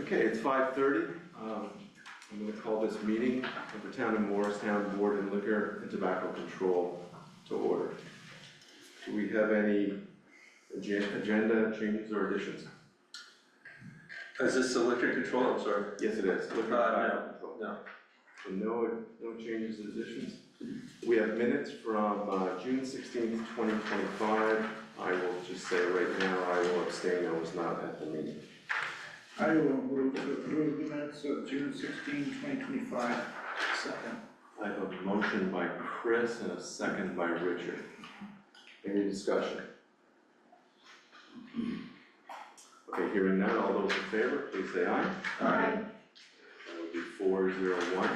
Okay, it's 5:30. I'm going to call this meeting of the Town of Morristown Board and Liquor and Tobacco Control to order. Do we have any agenda changes or additions? Is this the liquor control? I'm sorry. Yes, it is. Liquor and tobacco control. No. So no changes or additions. We have minutes from June 16th, 2025. I will just say right now, I will abstain. I was not at the meeting. I will move to approve the minutes of June 16, 2025. Second. I have a motion by Chris and a second by Richard. Any discussion? Okay, hearing none, all those in favor, please say aye. Aye. That would be 401.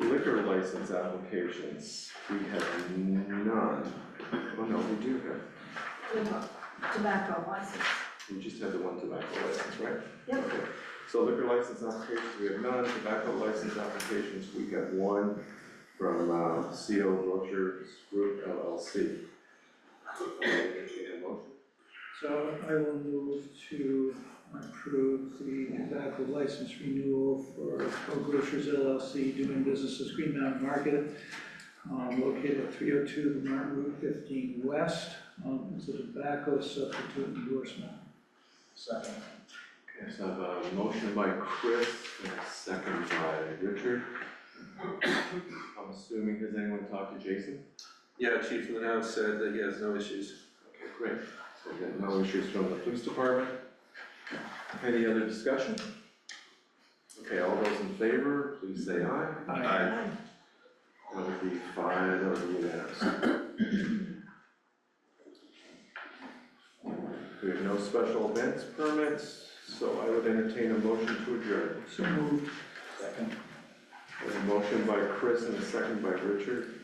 Liquor license applications, we have none. Oh no, we do have. Tobacco license. We just had the one tobacco license, right? Yep. Okay. So liquor license applications, we have none. Tobacco license applications, we got one from CO Grocers Group LLC. So I will move to approve the tobacco license renewal for Co Grocers LLC doing business as Green Mountain Market, located at 302 Vermont Route 15 West. It's a tobacco substitute endorsement. Second. Okay, so I have a motion by Chris and a second by Richard. I'm assuming, has anyone talked to Jason? Yeah, Chief Linnell said that he has no issues. Okay, great. So we got no issues from the police department. Any other discussion? Okay, all those in favor, please say aye. Aye. That would be 5 of the unanimous. We have no special events permits, so I would entertain a motion to adjourn. So moved. Second. A motion by Chris and a second by Richard.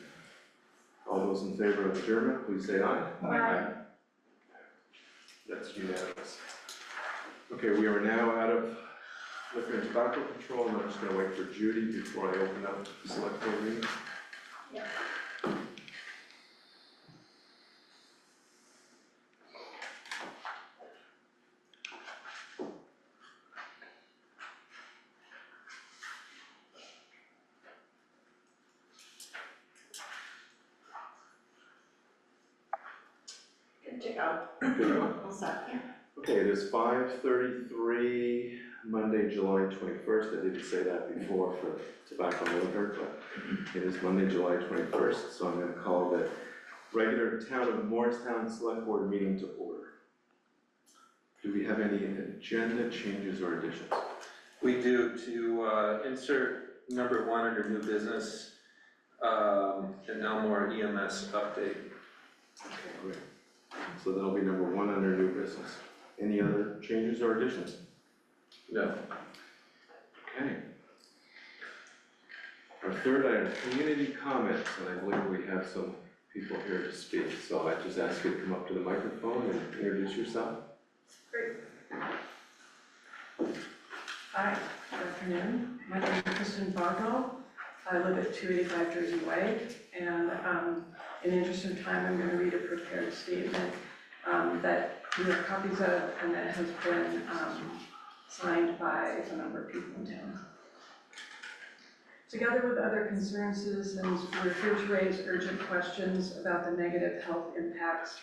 All those in favor of adjournment, please say aye. Aye. That's unanimous. Okay, we are now out of liquor and tobacco control, and I'm just going to wait for Judy before I open up the select board meeting. Yep. Good to go. We'll start here. Okay, it is 5:33, Monday, July 21st. I didn't say that before for tobacco and liquor, but it is Monday, July 21st, so I'm going to call the regular Town of Morristown Selectboard meeting to order. Do we have any agenda changes or additions? We do to insert number 1 under new business, and now more EMS update. Okay, great. So that'll be number 1 under new business. Any other changes or additions? No. Okay. Our third item, community comments, and I believe we have some people here to speak. So I just ask you to come up to the microphone and introduce yourself. Great. Hi, good afternoon. My name is Kristen Bogdahl. I live at 285 Jersey Way, and in the interest of time, I'm going to read a prepared statement that we have copies of, and that has been signed by a number of people in town. Together with other concerned citizens, we're here to raise urgent questions about the negative health impacts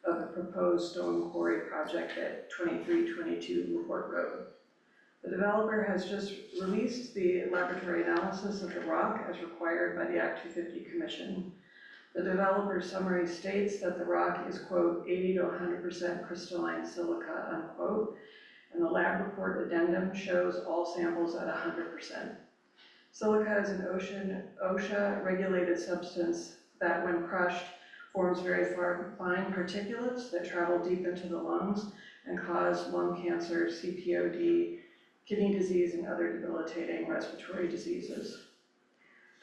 of the proposed stone quarry project at 2322 Newport Road. The developer has just released the laboratory analysis of the rock as required by the Act 250 Commission. The developer's summary states that the rock is, quote, 80 to 100% crystalline silica, unquote, and the lab report addendum shows all samples at 100%. Silica is an OSHA-regulated substance that, when crushed, forms very fine particulates that travel deep into the lungs and cause lung cancer, CPOD, kidney disease, and other debilitating respiratory diseases.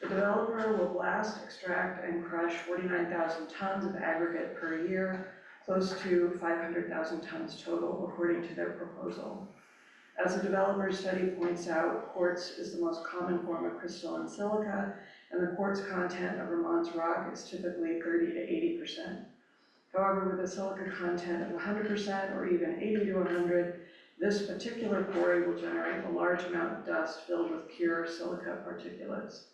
The developer will blast, extract, and crush 49,000 tons of aggregate per year, close to 500,000 tons total, according to their proposal. As the developer's study points out, quartz is the most common form of crystalline silica, and the quartz content of Vermont's rock is typically 30 to 80%. However, with a silica content of 100% or even 80 to 100, this particular quarry will generate a large amount of dust filled with pure silica particulates.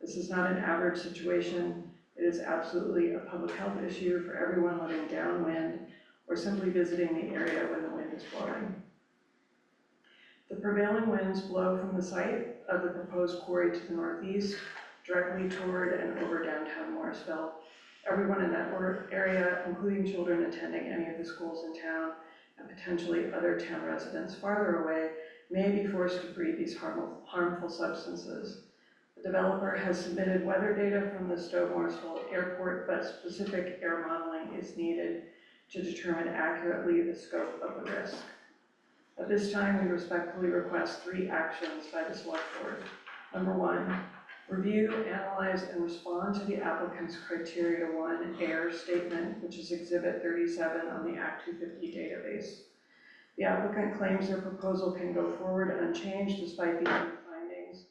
This is not an average situation. It is absolutely a public health issue for everyone living downwind or simply visiting the area when the wind is blowing. The prevailing winds blow from the site of the proposed quarry to the northeast, directly toward and over downtown Morrisville. Everyone in that area, including children attending any of the schools in town, and potentially other town residents farther away, may be forced to breathe these harmful substances. The developer has submitted weather data from the Stowe-Morrisville Airport, but specific air modeling is needed to determine accurately the scope of the risk. At this time, we respectfully request 3 actions by the Select Board. Number 1, review, analyze, and respond to the applicant's Criteria 1 air statement, which is Exhibit 37 on the Act 250 database. The applicant claims their proposal can go forward unchanged despite the findings.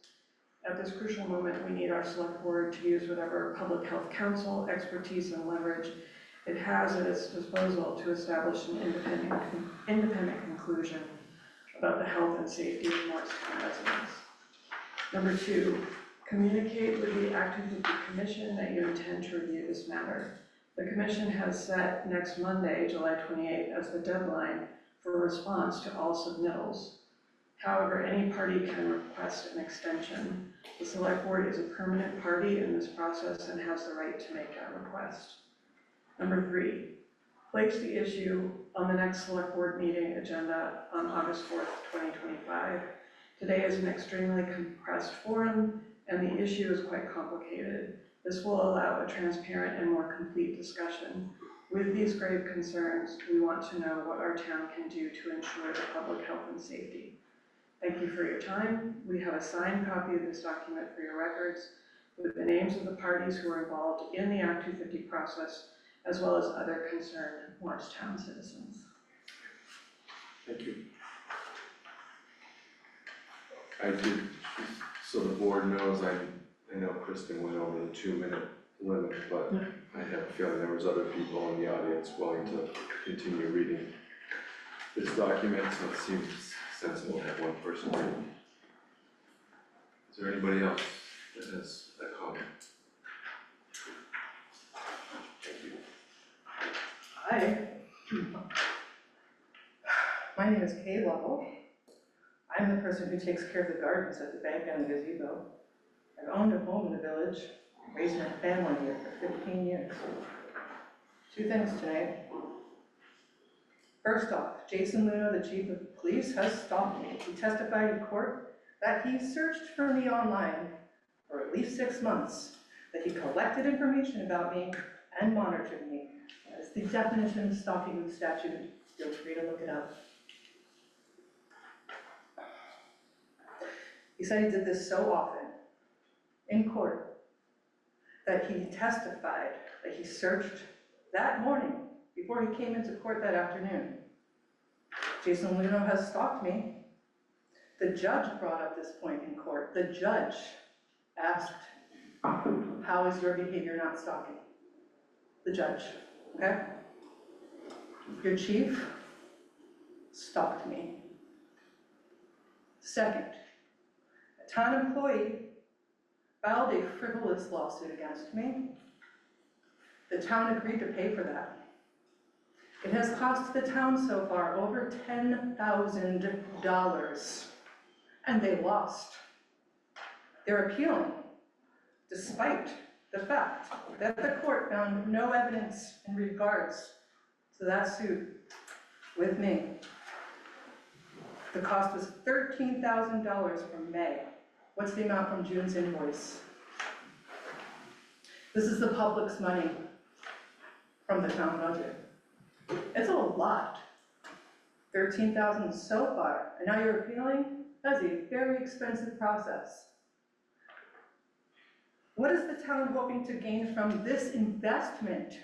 At this crucial moment, we need our Select Board to use whatever public health counsel, expertise, and leverage it has at its disposal to establish an independent conclusion about the health and safety of Morristown residents. Number 2, communicate with the Act 250 Commission that you intend to review this matter. The Commission has set next Monday, July 28th, as the deadline for response to all submittals. However, any party can request an extension. The Select Board is a permanent party in this process and has the right to make that request. Number 3, place the issue on the next Select Board meeting agenda on August 4th, 2025. Today is an extremely compressed forum, and the issue is quite complicated. This will allow a transparent and more complete discussion. With these grave concerns, we want to know what our town can do to ensure the public health and safety. Thank you for your time. We have a signed copy of this document for your records with the names of the parties who are involved in the Act 250 process, as well as other concerned Morristown citizens. Thank you. I did, so the board knows, I know Kristen went over the 2-minute limit, but I have a feeling there was other people in the audience willing to continue reading this document, so it seems sensible to have one person read. Is there anybody else that has a comment? Thank you. Hi. My name is Kay Lovell. I'm the person who takes care of the gardens at the bank and the gazebo. I've owned a home in the village, raised my family here for 15 years. 2 things tonight. First off, Jason Luno, the chief of police, has stopped me. He testified in court that he searched for me online for at least 6 months, that he collected information about me and monitored me. That's the definition of stalking in the statute. Feel free to look it up. He said he did this so often in court that he testified that he searched that morning before he came into court that afternoon. Jason Luno has stalked me. The judge brought up this point in court. The judge asked, how is your behavior not stalking? The judge, okay? Your chief stalked me. Second, a town employee filed a frivolous lawsuit against me. The town agreed to pay for that. It has cost the town so far over $10,000, and they lost. They're appealing, despite the fact that the court found no evidence in regards to that suit with me. The cost was $13,000 from May. What's the amount from June's invoice? This is the public's money from the town budget. It's a lot. $13,000 so far, and now you're appealing? That's a very expensive process. What is the town hoping to gain from this investment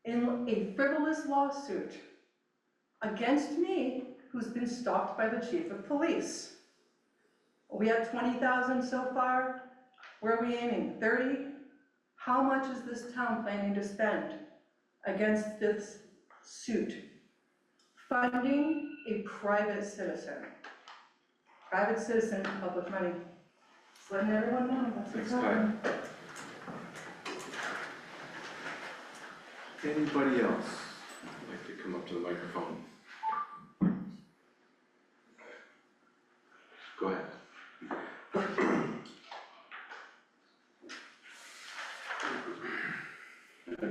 in a frivolous lawsuit against me, who's been stalked by the chief of police? We had 20,000 so far. Where are we aiming? 30? How much is this town planning to spend against this suit? Funding a private citizen, public money. Just letting everyone know, that's what's Thanks, Kai. happening. Anybody else like to come up to the microphone? Go ahead.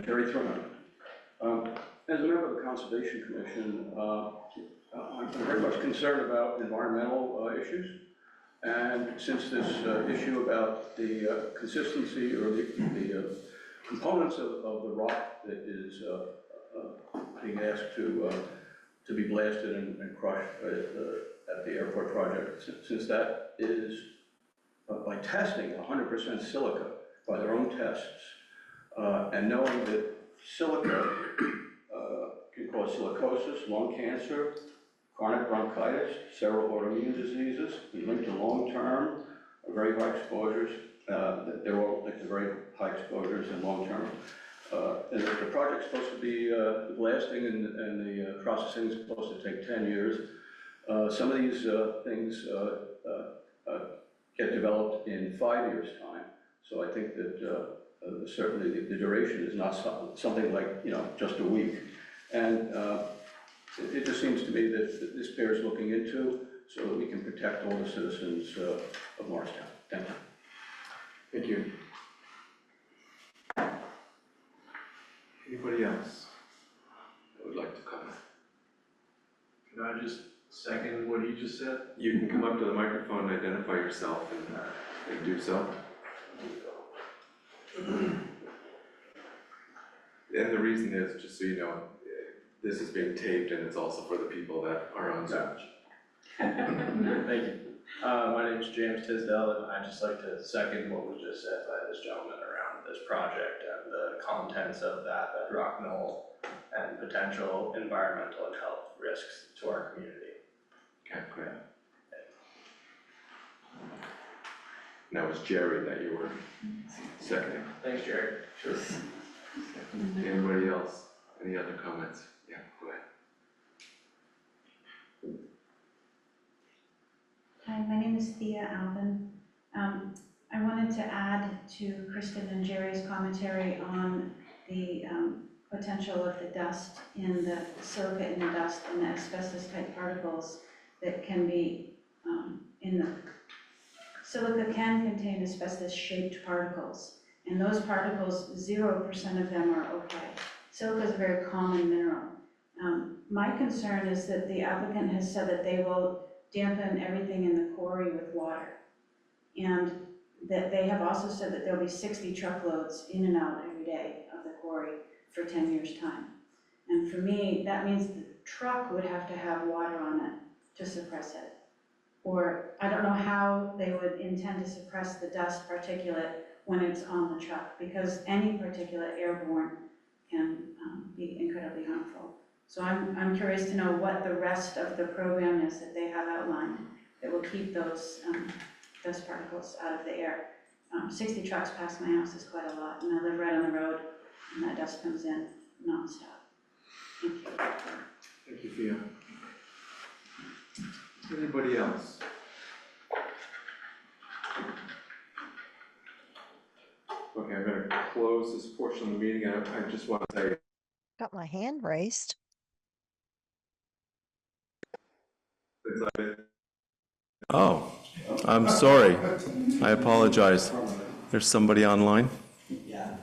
Terry Thurman. As a member of the Conservation Commission, I'm very much concerned about environmental issues. And since this issue about the consistency or the components of the rock that is being asked to be blasted and crushed at the airport project, since that is by testing 100% silica by their own tests, and knowing that silica can cause silicosis, lung cancer, chronic bronchitis, several autoimmune diseases, be linked to long-term, very high exposures. They're all linked to very high exposures and long-term. And the project's supposed to be, the blasting and the processing is supposed to take 10 years. Some of these things get developed in 5 years' time. So I think that certainly the duration is not something like, just a week. And it just seems to me that this bears looking into so that we can protect all the citizens of Morristown. Thank you. Thank you. Anybody else that would like to comment? Can I just second what he just said? You can come up to the microphone, identify yourself, and do so. And the reason is, just so you know, this is being taped and it's also for the people that are on Zoom. Thank you. My name is James Tisdale, and I'd just like to second what was just said by this gentleman around this project and the contents of that bedrock knoll and potential environmental and health risks to our community. Okay, great. Now it's Jerry that you were seconding. Thanks, Jerry. Sure. Anybody else? Any other comments? Yeah, go ahead. Hi, my name is Thea Alvin. I wanted to add to Kristen and Jerry's commentary on the potential of the dust in the silica in the dust and the asbestos type particles that can be in the silica can contain asbestos shaped particles, and those particles, 0% of them are okay. Silica is a very common mineral. My concern is that the applicant has said that they will dampen everything in the quarry with water, and that they have also said that there'll be 60 truckloads in and out every day of the quarry for 10 years' time. And for me, that means the truck would have to have water on it to suppress it. Or I don't know how they would intend to suppress the dust particulate when it's on the truck, because any particulate airborne can be incredibly harmful. So I'm curious to know what the rest of the program is that they have outlined that will keep those dust particles out of the air. 60 trucks past my house is quite a lot, and I live right on the road, and that dust comes in nonstop. Thank you. Thank you, Thea. Anybody else? Okay, I'm gonna close this portion of the meeting. I just want to say, Got my hand raised. oh, I'm sorry. I apologize. There's somebody online? Yes,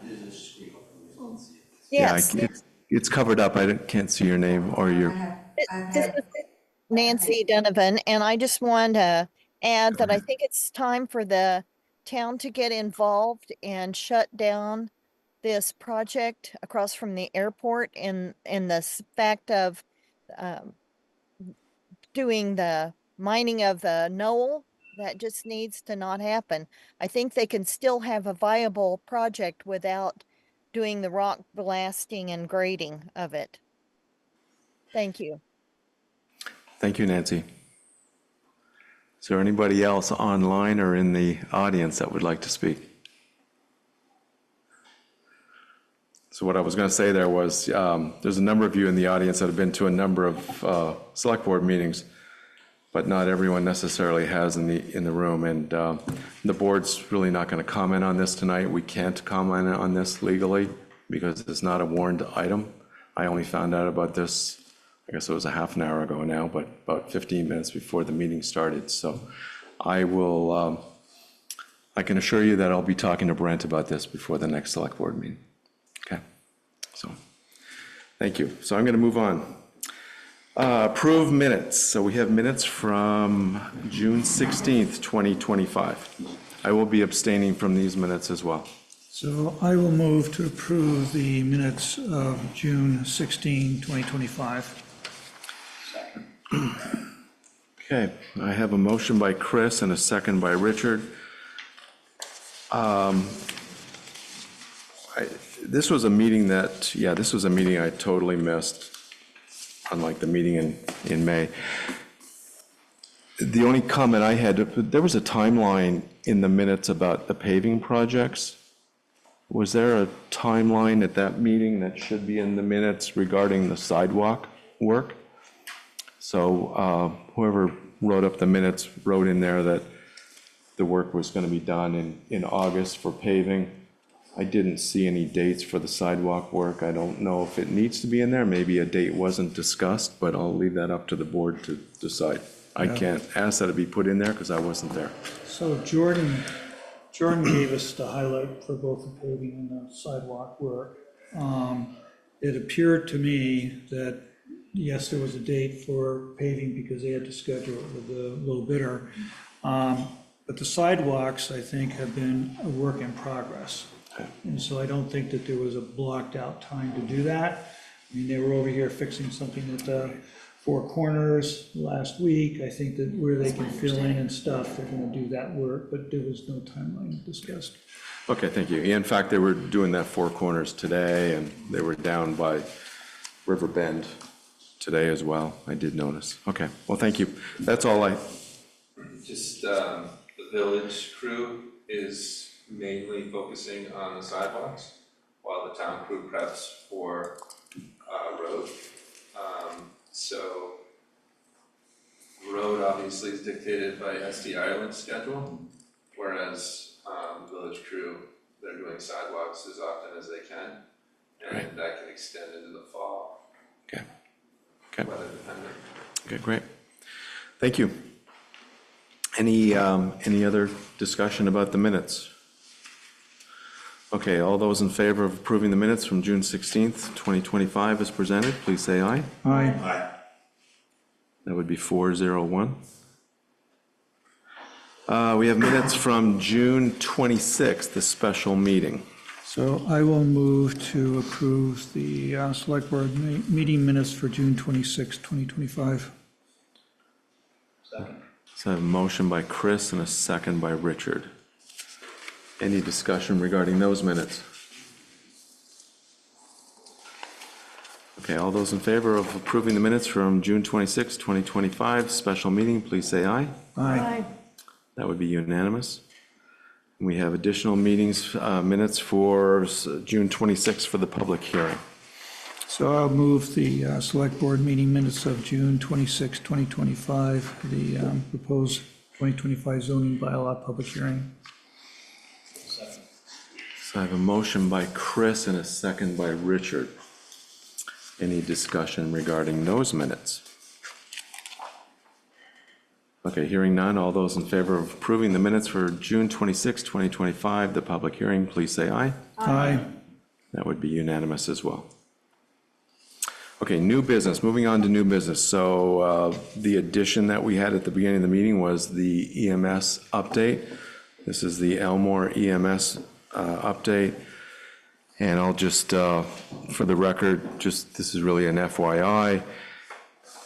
Yeah, it's covered up. I can't see your name or your. this is Nancy Donovan, and I just want to add that I think it's time for the town to get involved and shut down this project across from the airport in the fact of doing the mining of the knoll. That just needs to not happen. I think they can still have a viable project without doing the rock blasting and grading of it. Thank you. Thank you, Nancy. Is there anybody else online or in the audience that would like to speak? So what I was going to say there was, there's a number of you in the audience that have been to a number of select board meetings, but not everyone necessarily has in the room. And the board's really not going to comment on this tonight. We can't comment on this legally because it's not a warned item. I only found out about this, I guess it was a half an hour ago now, but about 15 minutes before the meeting started. So I will, I can assure you that I'll be talking to Brent about this before the next select board meeting. Okay, so thank you. So I'm going to move on. Approve minutes. So we have minutes from June 16th, 2025. I will be abstaining from these minutes as well. So I will move to approve the minutes of June 16, 2025. Okay, I have a motion by Chris and a second by Richard. This was a meeting that, this was a meeting I totally missed, unlike the meeting in May. The only comment I had, there was a timeline in the minutes about the paving projects. Was there a timeline at that meeting that should be in the minutes regarding the sidewalk work? So whoever wrote up the minutes wrote in there that the work was going to be done in August for paving. I didn't see any dates for the sidewalk work. I don't know if it needs to be in there. Maybe a date wasn't discussed, but I'll leave that up to the board to decide. I can't ask that it be put in there because I wasn't there. So Jordan gave us the highlight for both the paving and the sidewalk work. It appeared to me that, yes, there was a date for paving because they had to schedule it with the low bidder. But the sidewalks, I think, have been a work in progress. And so I don't think that there was a blocked out time to do that. I mean, they were over here fixing something at the Four Corners last week. I think that where they can fill in and stuff, they're gonna do that work, but there was no timeline discussed. Okay, thank you. In fact, they were doing that Four Corners today, and they were down by River Bend today as well. I did notice. Okay, well, thank you. That's all I. Just, the village crew is mainly focusing on the sidewalks, while the town crew preps for, road. So, road obviously is dictated by SD Ireland's schedule, whereas, village crew, they're doing sidewalks as often as they can, and that can extend into the fall. Okay. Weather dependent. Okay, great. Thank you. Any other discussion about the minutes? Okay, all those in favor of approving the minutes from June 16th, 2025 as presented, please say aye. Aye. That would be 401. We have minutes from June 26th, the special meeting. So I will move to approve the select board meeting minutes for June 26, 2025. Second. So I have a motion by Chris and a second by Richard. Any discussion regarding those minutes? Okay, all those in favor of approving the minutes from June 26, 2025, special meeting, please say aye. Aye. That would be unanimous. We have additional meetings, minutes for June 26 for the public hearing. So I'll move the select board meeting minutes of June 26, 2025, the proposed 2025 zoning bylaw public hearing. So I have a motion by Chris and a second by Richard. Any discussion regarding those minutes? Okay, hearing none, all those in favor of approving the minutes for June 26, 2025, the public hearing, please say aye. Aye. That would be unanimous as well. Okay, new business, moving on to new business. So the addition that we had at the beginning of the meeting was the EMS update. This is the Elmore EMS update. And I'll just, for the record, just this is really an FYI.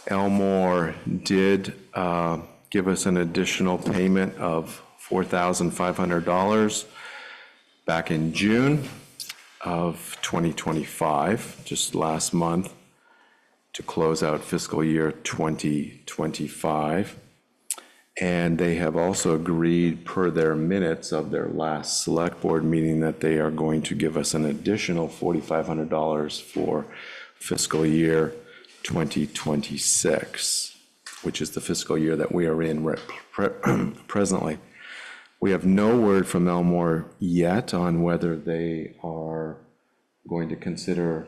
Elmore did give us an additional payment of $4,500 back in June of 2025, just last month, to close out fiscal year 2025. And they have also agreed, per their minutes of their last select board meeting, that they are going to give us an additional $4,500 for fiscal year 2026, which is the fiscal year that we are in presently. We have no word from Elmore yet on whether they are going to consider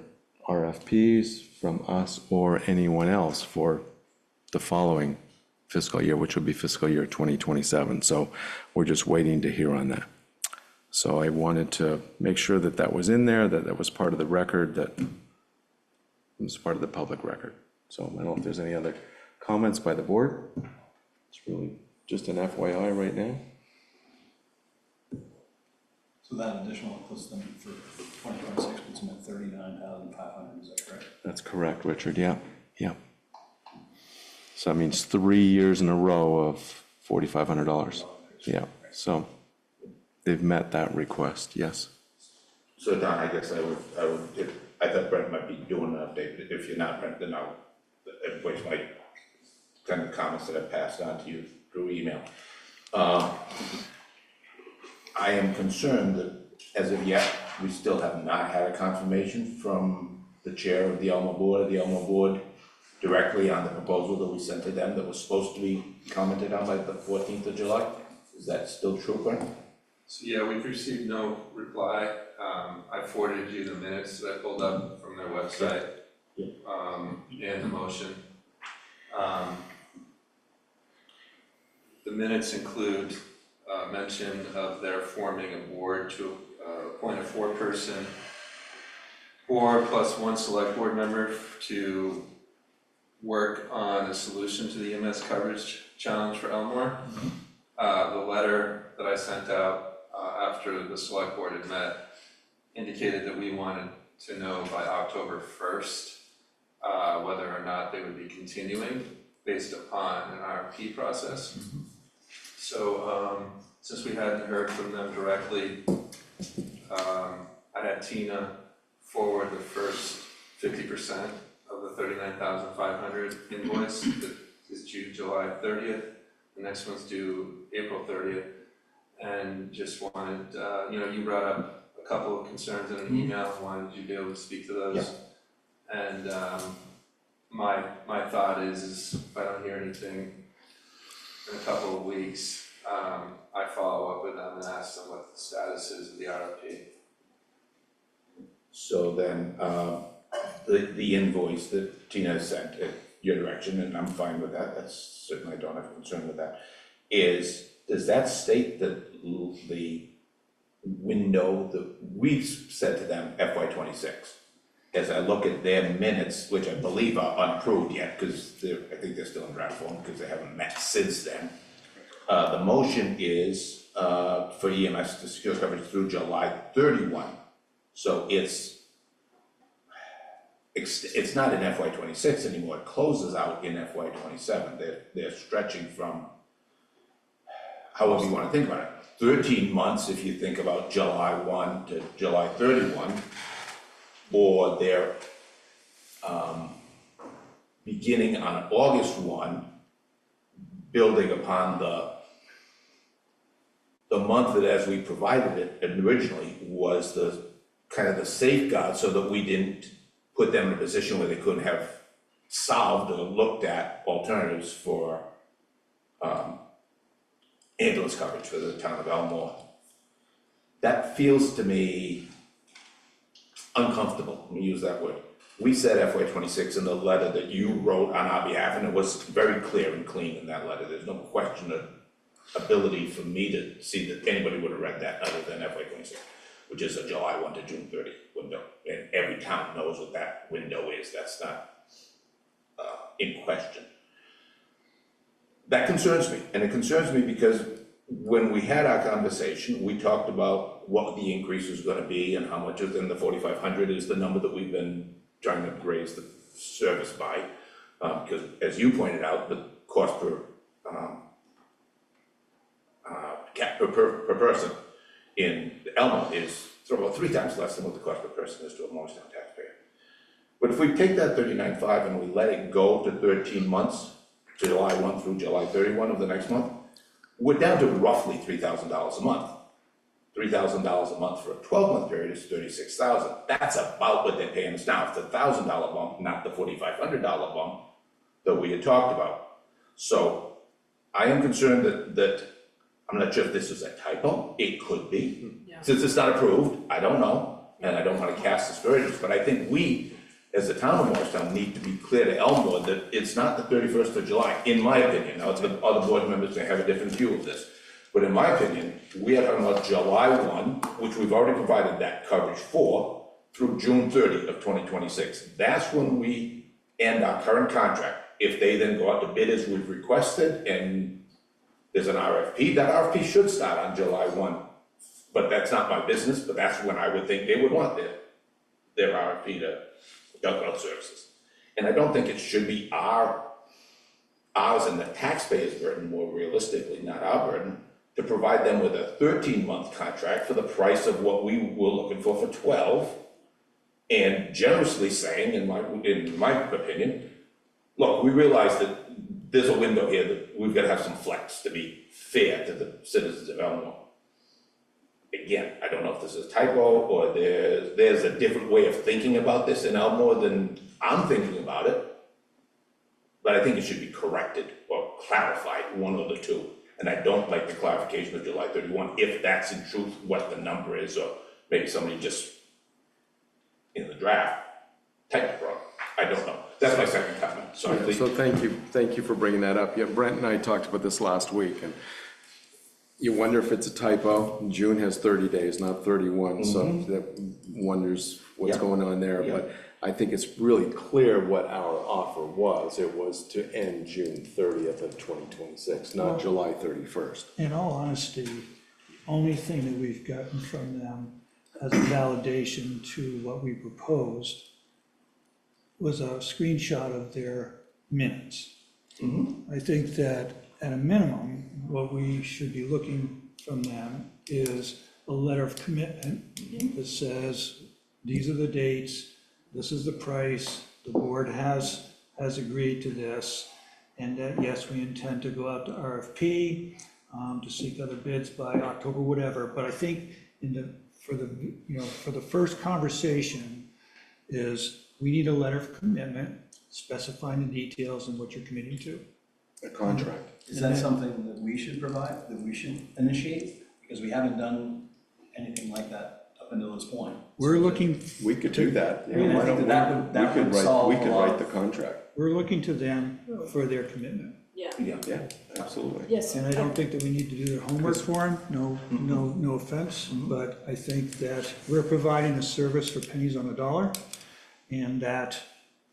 RFPs from us or anyone else for the following fiscal year, which will be fiscal year 2027. So we're just waiting to hear on that. So I wanted to make sure that that was in there, that that was part of the record, that it was part of the public record. So I don't know if there's any other comments by the board. It's really just an FYI right now. So that additional puts them for 2026, puts them at 39,500, is that correct? That's correct, Richard, yeah, yeah. So that means 3 years in a row of $4,500, yeah. So they've met that request, yes. So Don, I guess I would, I thought Brent might be doing an update, but if you're not, Brent, then I'll voice my kind of comments that I passed on to you through email. I am concerned that as of yet, we still have not had a confirmation from the chair of the Elmo board directly on the proposal that we sent to them that was supposed to be commented on by the 14th of July. Is that still true, Brent? So yeah, we've received no reply. I forwarded you the minutes that I pulled up from their website, and the motion. The minutes include mention of their forming a board to appoint a 4-person board plus 1 select board member to work on a solution to the EMS coverage challenge for Elmore. The letter that I sent out after the select board had met indicated that we wanted to know by October 1st whether or not they would be continuing based upon an RFP process. So since we hadn't heard from them directly, I had Tina forward the first 50% of the $39,500 invoice that is due July 30th. The next one's due April 30th. And just wanted, you brought up a couple of concerns in an email. Wanted you to be able to speak to those. Yeah. And my thought is if I don't hear anything in a couple of weeks, I follow up with them and ask them what the status is of the RFP. So then, the invoice that Tina sent in your direction, and I'm fine with that, that's certainly, I don't have a concern with that, does that state that the window that we've said to them, FY26? As I look at their minutes, which I believe are unapproved yet, because I think they're still in draft form, because they haven't met since then. The motion is for EMS to secure coverage through July 31. So it's not in FY26 anymore, it closes out in FY27. They're stretching from, however you want to think about it, 13 months if you think about July 1 to July 31, or they're beginning on August 1, building upon the month that, as we provided it originally, was the kind of the safeguard so that we didn't put them in a position where they couldn't have solved or looked at alternatives for ambulance coverage for the town of Elmore. That feels to me uncomfortable, let me use that word. We said FY26 in the letter that you wrote on our behalf, and it was very clear and clean in that letter. There's no question of ability for me to see that anybody would have read that other than FY26, which is a July 1 to June 30 window. And every town knows what that window is. That's not in question. That concerns me, and it concerns me because when we had our conversation, we talked about what the increase was going to be and how much within the 4,500 is the number that we've been trying to raise the service by, because as you pointed out, the cost per person in Elmo is about 3 times less than what the cost per person is to a Morristown taxpayer. But if we take that 39.5 and we let it go to 13 months, July 1 through July 31 of the next month, we're down to roughly $3,000 a month. $3,000 a month for a 12-month period is $36,000. That's about what they're paying us now. It's a $1,000 bump, not the $4,500 bump that we had talked about. So I am concerned that I'm not sure if this is a typo. It could be. Yeah. Since it's not approved, I don't know, and I don't want to cast aspersions, but I think we, as the town of Morristown, need to be clear to Elmwood that it's not the 31st of July, in my opinion. Now, the other board members may have a different view of this. But in my opinion, we are talking about July 1, which we've already provided that coverage for, through June 30 of 2026. That's when we end our current contract. If they then go out to bid as we've requested and there's an RFP, that RFP should start on July 1. But that's not my business, but that's when I would think they would want their RFP to duck services. And I don't think it should be ours and the taxpayers' burden, more realistically, not our burden, to provide them with a 13-month contract for the price of what we were looking for 12, and generously saying, in my opinion, look, we realize that there's a window here that we've got to have some flex to be fair to the citizens of Elmore. Again, I don't know if this is a typo or there's a different way of thinking about this in Elmore than I'm thinking about it, but I think it should be corrected or clarified, one of the two. And I don't like the clarification of July 31, if that's in truth what the number is, or maybe somebody just in the draft typed it wrong. I don't know. That's my second comment. Sorry, please. So thank you for bringing that up. Yeah, Brent and I talked about this last week, and you wonder if it's a typo. June has 30 days, not 31, so that wonders what's going on there. Yeah. But I think it's really clear what our offer was. It was to end June 30th of 2026, not July 31st. In all honesty, the only thing that we've gotten from them as a validation to what we proposed was a screenshot of their minutes. I think that at a minimum, what we should be looking from them is a letter of commitment that says, these are the dates, this is the price, the board has agreed to this, and that, yes, we intend to go out to RFP, to seek other bids by October, whatever. But I think for the first conversation is, we need a letter of commitment specifying the details and what you're committing to. A contract. Is that something that we should provide, that we should initiate? Because we haven't done anything like that up until this point. We're looking. We could do that. I mean, I think that would solve We a could lot write of- the contract. We're looking to them for their commitment. Yeah, Yeah, absolutely. yes. And I don't think that we need to do their homework for them, no offense, but I think that we're providing a service for pennies on the dollar, and that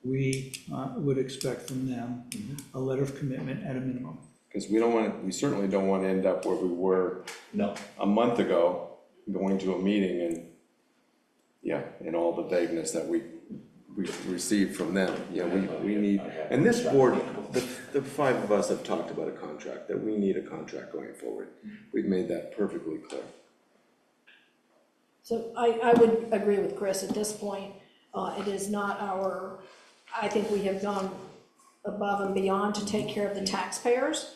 we would expect from them a letter of commitment at a minimum. Because we certainly don't want to end up where we were No. a month ago, going to a meeting and all the vagueness that we received from them. We need, and this board, the five of us have talked about a contract, that we need a contract going forward. We've made that perfectly clear. So I would agree with Chris at this point. It is not I think we have gone above and beyond to take care of the taxpayers.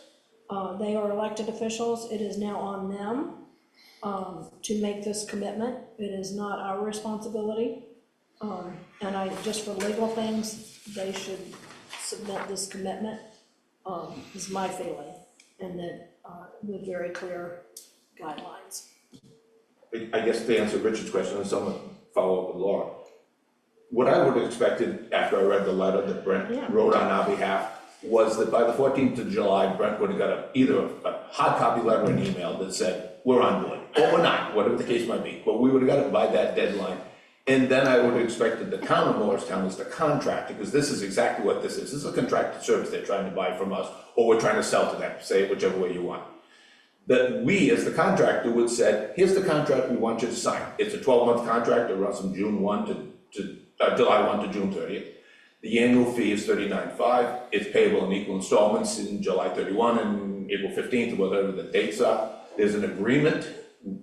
They are elected officials. It is now on them to make this commitment. It is not our responsibility. And just for legal things, they should submit this commitment, is my feeling, and that with very clear guidelines. I guess to answer Richard's question, and someone follow up with Laura. What I would have expected after I read the letter that Brent wrote on our behalf was that by the 14th of July, Brent would have got either a hard copy letter or an email that said, we're on board, or we're not, whatever the case might be, but we would have got it by that deadline. And then I would have expected the town of Morristown as the contractor, because this is exactly what this is. This is a contracted service they're trying to buy from us, or we're trying to sell to them, say it whichever way you want. That we, as the contractor, would say, here's the contract we want you to sign. It's a 12-month contract that runs from June 1 to July 1 to June 30th. The annual fee is $39.5. It's payable in equal installments in July 31 and April 15th, or whatever the dates are. There's an agreement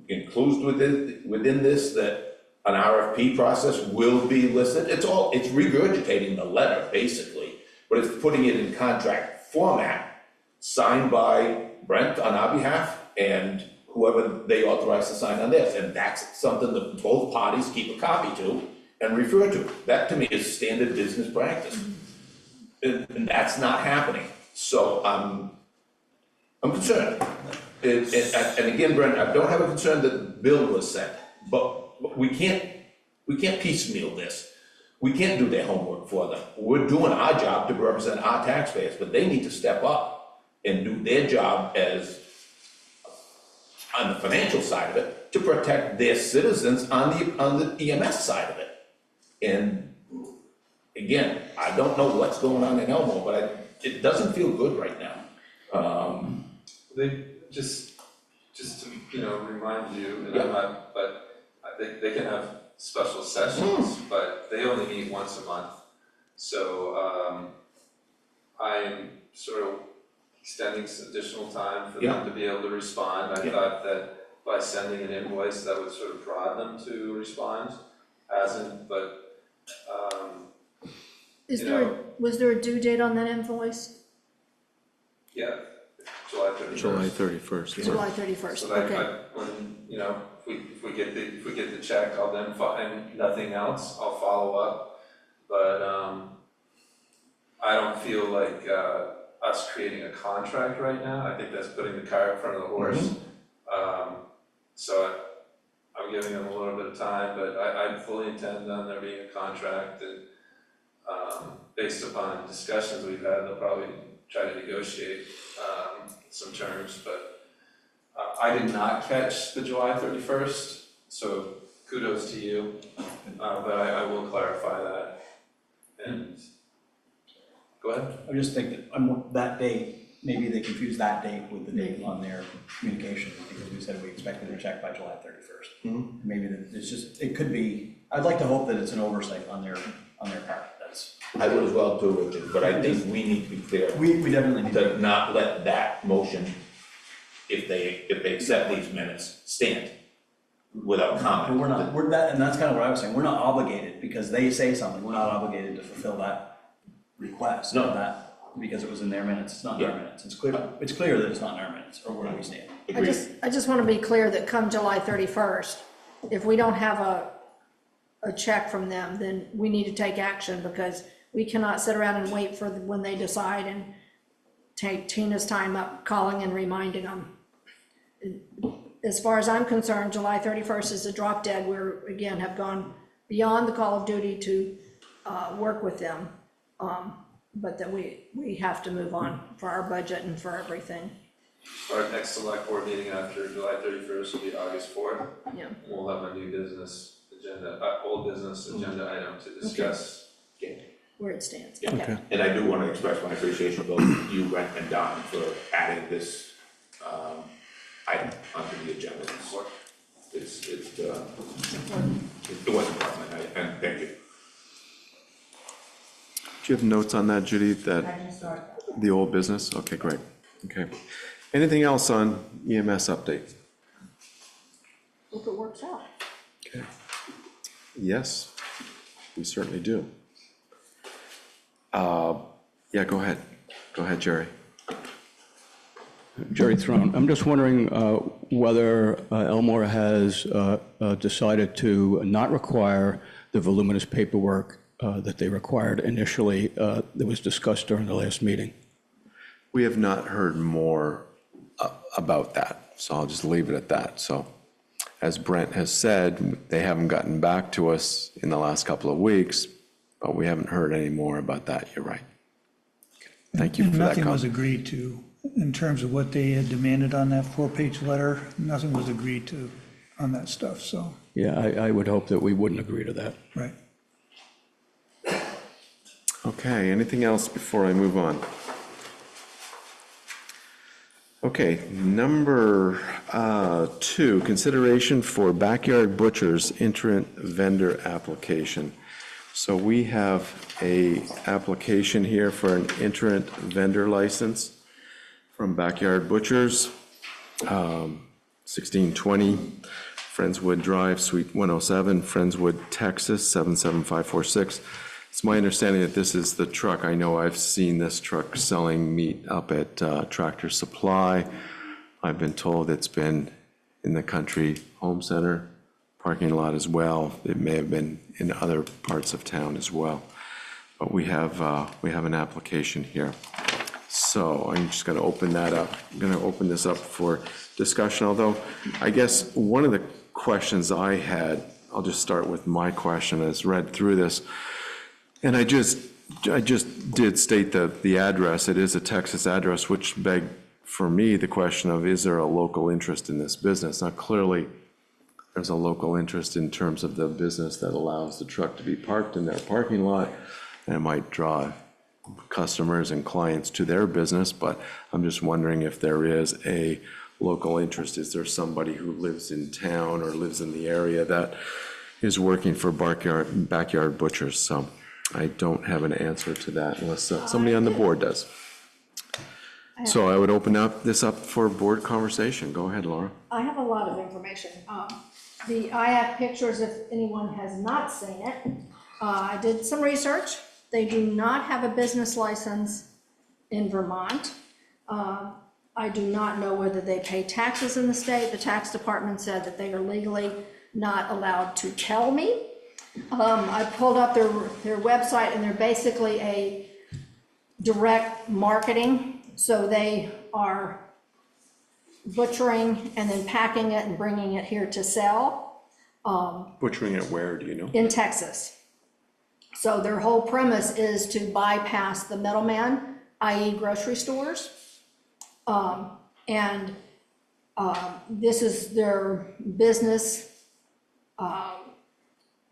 included within this that an RFP process will be listed. It's regurgitating the letter, basically, but it's putting it in contract format signed by Brent on our behalf and whoever they authorize to sign on theirs. And that's something that both parties keep a copy to and refer to. That to me is standard business practice. And that's not happening. So I'm concerned. And again, Brent, I don't have a concern that the bill was sent, but we can't piecemeal this. We can't do their homework for them. We're doing our job to represent our taxpayers, but they need to step up and do their job as, on the financial side of it, to protect their citizens on the EMS side of it. And again, I don't know what's going on in Elmore, but it doesn't feel good right now. They, just to, remind you, and I'm not, but I think they can have special sessions, but they only meet once a month. So, I am sort of extending some additional time for them to be able to respond. I thought that by sending an invoice, that would sort of prod them to respond, hasn't, but, Was there a due date on that invoice? yeah, July 31st. July 31st. July 31st, So that, okay. when, if we get the check, I'll then, and nothing else, I'll follow up. But, I don't feel like, us creating a contract right now. I think that's putting the cart in front of the horse. So I'm giving them a little bit of time, but I fully intend on there being a contract, and, based upon discussions we've had, they'll probably try to negotiate, some terms, but, I did not catch the July 31st, so kudos to you, but I will clarify that. And, go ahead. I just think that date, maybe they confused that date with the date on their communication, because we said we expected a check by July 31st. Maybe it's just, it could be, I'd like to hope that it's an oversight on their part, I would as well too, Richard, but I think we need to be clear. we definitely need To not let that motion, if they accept these minutes, stand without comment. But we're that, and that's kind of what I was saying, we're not obligated, because they say something, we're not obligated to fulfill that request. No. That, because it was in their minutes, it's not in our minutes, it's clear that it's not in our minutes, or where we stand. I just want to be clear that come July 31st, if we don't have a check from them, then we need to take action, because we cannot sit around and wait for when they decide and take Tina's time up calling and reminding them. As far as I'm concerned, July 31st is a drop dead. We're, again, have gone beyond the call of duty to work with them. But that we have to move on for our budget and for everything. Our next select board meeting after July 31st will be August 4th. Yeah. We'll have a new business agenda, old business agenda item to discuss. Where it stands. Yeah. Okay. And I do want to express my appreciation to both you, Brent, and Don for adding this item onto the agenda. It was important, and thank you. Do you have notes on that, Judy, the old business? Okay, great. Okay. Anything else on EMS update? Hope it works out. Okay. Yes, we certainly do. Yeah, go ahead. Go ahead, Jerry. Jerry Throne, I'm just wondering whether Elmore has decided to not require the voluminous paperwork that they required initially that was discussed during the last meeting. We have not heard more about that, so I'll just leave it at that. So as Brent has said, they haven't gotten back to us in the last couple of weeks, but we haven't heard any more about that. You're right. Thank you for that comment. Nothing was agreed to in terms of what they had demanded on that 4-page letter. Nothing was agreed to on that stuff, so. Yeah, I would hope that we wouldn't agree to that. Right. Okay, anything else before I move on? Okay, number 2, consideration for Backyard Butchers interim vendor application. So we have a application here for an interim vendor license from Backyard Butchers, 1620 Friendswood Drive, Suite 107, Friendswood, Texas, 77546. It's my understanding that this is the truck. I know I've seen this truck selling meat up at Tractor Supply. I've been told it's been in the Country Home Center parking lot as well. It may have been in other parts of town as well. But we have an application here. So I'm just gonna open that up. I'm gonna open this up for discussion, although I guess one of the questions I had, I'll just start with my question as read through this. And I just did state the address. It is a Texas address, which begged for me the question of, is there a local interest in this business? Now, clearly, there's a local interest in terms of the business that allows the truck to be parked in their parking lot, and it might draw customers and clients to their business, but I'm just wondering if there is a local interest. Is there somebody who lives in town or lives in the area that is working for backyard butchers? So I don't have an answer to that unless somebody on the board does. So I would open this up for board conversation. Go ahead, Laura. I have a lot of information. I have pictures if anyone has not seen it. I did some research. They do not have a business license in Vermont. I do not know whether they pay taxes in the state. The tax department said that they are legally not allowed to tell me. I pulled up their website, and they're basically a direct marketing. So they are butchering and then packing it and bringing it here to sell. Butchering it where, do you know? In Texas. So their whole premise is to bypass the middleman, i.e. grocery stores. This is their business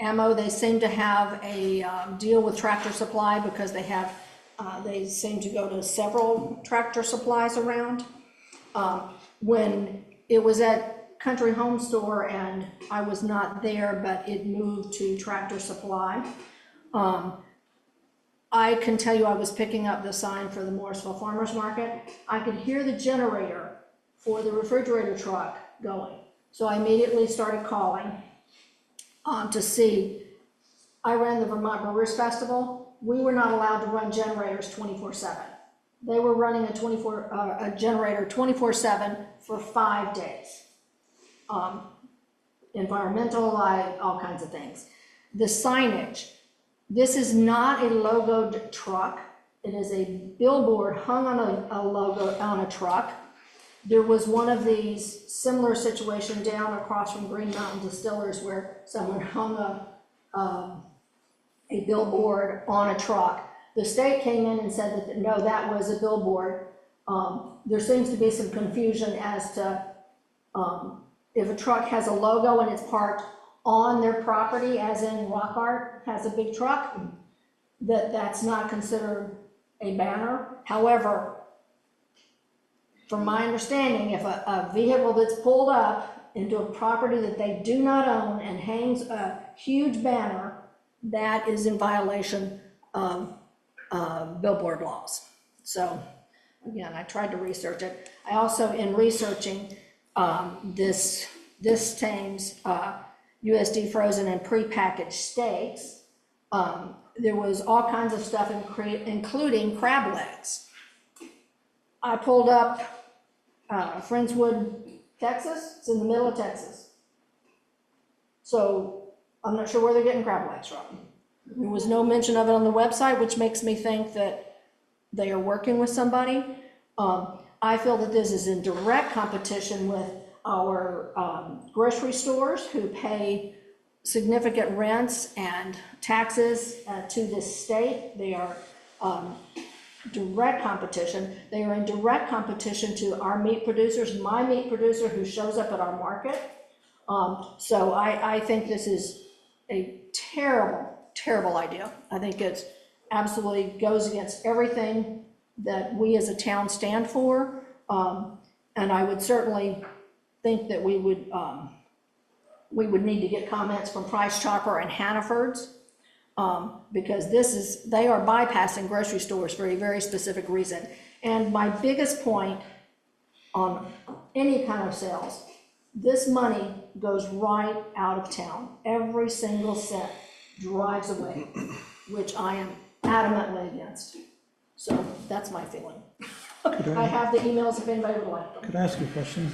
ammo. They seem to have a deal with Tractor Supply because they seem to go to several Tractor Supplies around. When it was at Country Home Store, and I was not there, but it moved to Tractor Supply. I can tell you I was picking up the sign for the Morrisville Farmers Market. I could hear the generator for the refrigerator truck going. So I immediately started calling to see. I ran the Vermont Brewers Festival. We were not allowed to run generators 24/7. They were running a generator 24/7 for 5 days. Environmental, all kinds of things. The signage. This is not a logoed truck. It is a billboard hung on a logo on a truck. There was one of these similar situation down across from Green Mountain Distillers where someone hung a billboard on a truck. The state came in and said that no, that was a billboard. There seems to be some confusion as to if a truck has a logo and it's parked on their property, as in Rock Art has a big truck, that's not considered a banner. However, from my understanding, if a vehicle that's pulled up into a property that they do not own and hangs a huge banner, that is in violation of billboard laws. So again, I tried to research it. I also, in researching this Thames USD frozen and prepackaged steaks, there was all kinds of stuff, including crab legs. I pulled up Friendswood, Texas. It's in the middle of Texas. So I'm not sure where they're getting crab legs from. There was no mention of it on the website, which makes me think that they are working with somebody. I feel that this is in direct competition with our grocery stores who pay significant rents and taxes to this state. They are direct competition. They are in direct competition to our meat producers, my meat producer who shows up at our market. So I think this is a terrible, terrible idea. I think it absolutely goes against everything that we as a town stand for. And I would certainly think that we would need to get comments from Price Chopper and Hannaford's, because they are bypassing grocery stores for a very specific reason. And my biggest point on any kind of sales, this money goes right out of town. Every single cent drives away. which I am adamantly against. So that's my feeling. I have the emails if anybody would like them. Could I ask you a question?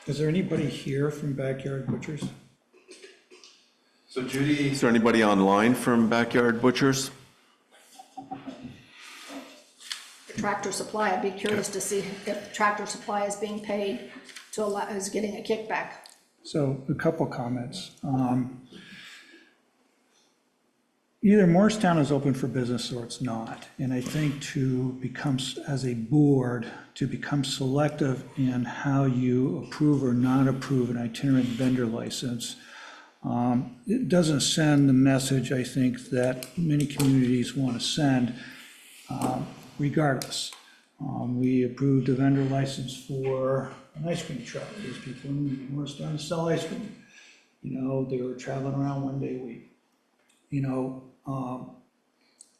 Is there anybody here from Backyard Butchers? So Judy, Is there anybody online from Backyard Butchers? Tractor Supply, I'd be curious to see if Tractor Supply is being paid to allow, is getting a kickback. So a couple comments. Either Morristown is open for business or it's not. And I think to become, as a board, to become selective in how you approve or not approve an itinerant vendor license, it doesn't send the message, I think, that many communities want to send regardless. We approved a vendor license for an ice cream truck. There's people in Morristown to sell ice cream. You know, they were traveling around one day a week. You know,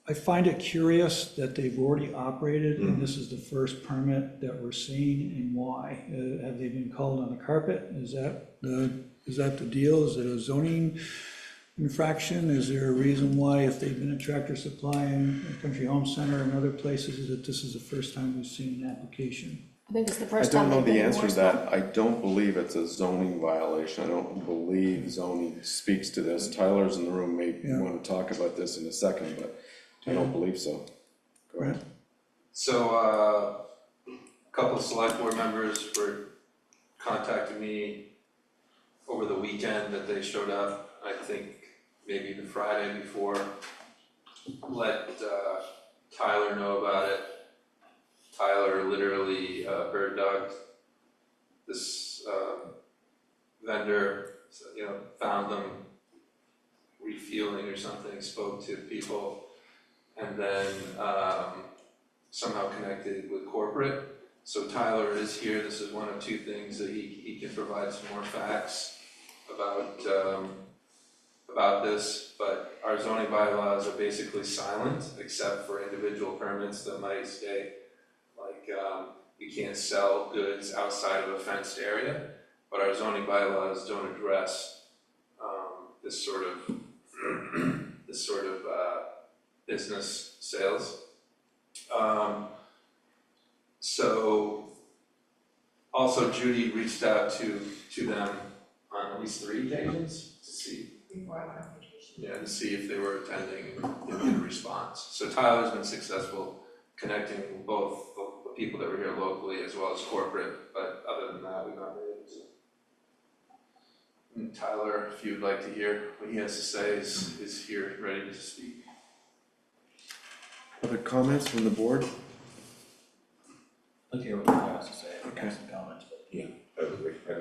I find it curious that they've already operated and this is the first permit that we're seeing, and why? Have they been called on the carpet? Is that the deal? Is it a zoning infraction? Is there a reason why, if they've been at Tractor Supply and Country Home Center and other places, that this is the first time we've seen an application? I think it's the I first don't time know they've been the in answer to Morristown. that. I don't believe it's a zoning violation. I don't believe zoning speaks to this. Tyler's in the room, may want to talk about this in a second, but I don't believe so. Go ahead. so a couple of select board members were contacting me over the weekend that they showed up, I think maybe the Friday before, let Tyler know about it. Tyler literally bird dogged this vendor, so, you know, found them refueling or something, spoke to people, and then somehow connected with corporate. So Tyler is here. This is one of two things that he can provide some more facts about this, but our zoning bylaws are basically silent except for individual permits that might state like you can't sell goods outside of a fenced area, but our zoning bylaws don't address this sort of business sales. So also Judy reached out to them on at least 3 occasions to see. Yeah, to see if they were attending and get a response. So Tyler's been successful connecting both the people that were here locally as well as corporate, but other than that, we've not been able to. And Tyler, if you'd like to hear what he has to say, is here, ready to speak. Other comments from the board? Let's hear what Tyler has to say. Okay. Some comments, but. Yeah, I would agree. For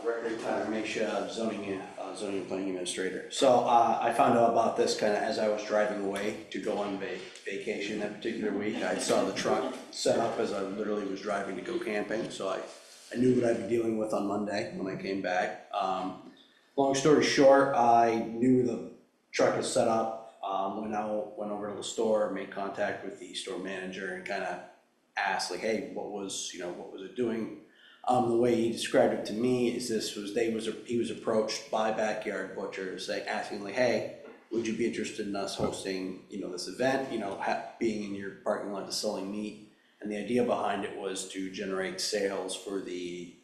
record, Tyler Masha, zoning and planning administrator. So I found out about this kind of as I was driving away to go on vacation that particular week. I saw the truck set up as I literally was driving to go camping, so I knew what I'd be dealing with on Monday when I came back. Long story short, I knew the truck was set up, went over to the store, made contact with the store manager and kind of asked like, hey, what was it doing? The way he described it to me is he was approached by Backyard Butchers, asking like, hey, would you be interested in us hosting, this event, being in your parking lot to selling meat? And the idea behind it was to generate sales for the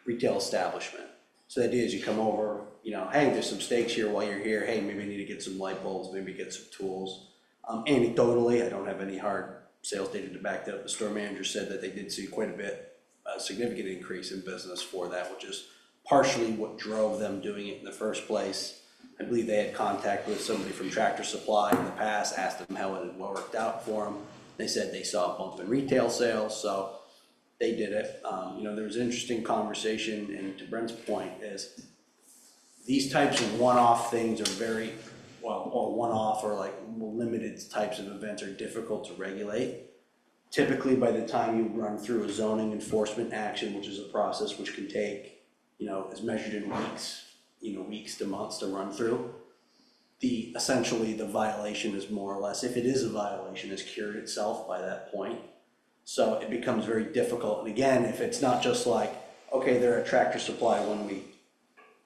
retail establishment. So the idea is you come over, hey, there's some steaks here while you're here. Hey, maybe I need to get some light bulbs, maybe get some tools. Anecdotally, I don't have any hard sales data to back that up. The store manager said that they did see quite a significant increase in business for that, which is partially what drove them doing it in the first place. I believe they had contact with somebody from Tractor Supply in the past, asked them how it had worked out for them. They said they saw a bump in retail sales, so they did it. There was an interesting conversation, and to Brent's point is these types of one-off things are or one-off or like limited types of events are difficult to regulate. Typically, by the time you run through a zoning enforcement action, which is a process which can take, is measured in weeks to months to run through, essentially the violation is more or less, if it is a violation, has cured itself by that point. So it becomes very difficult. And again, if it's not just like, okay, they're at Tractor Supply 1 week,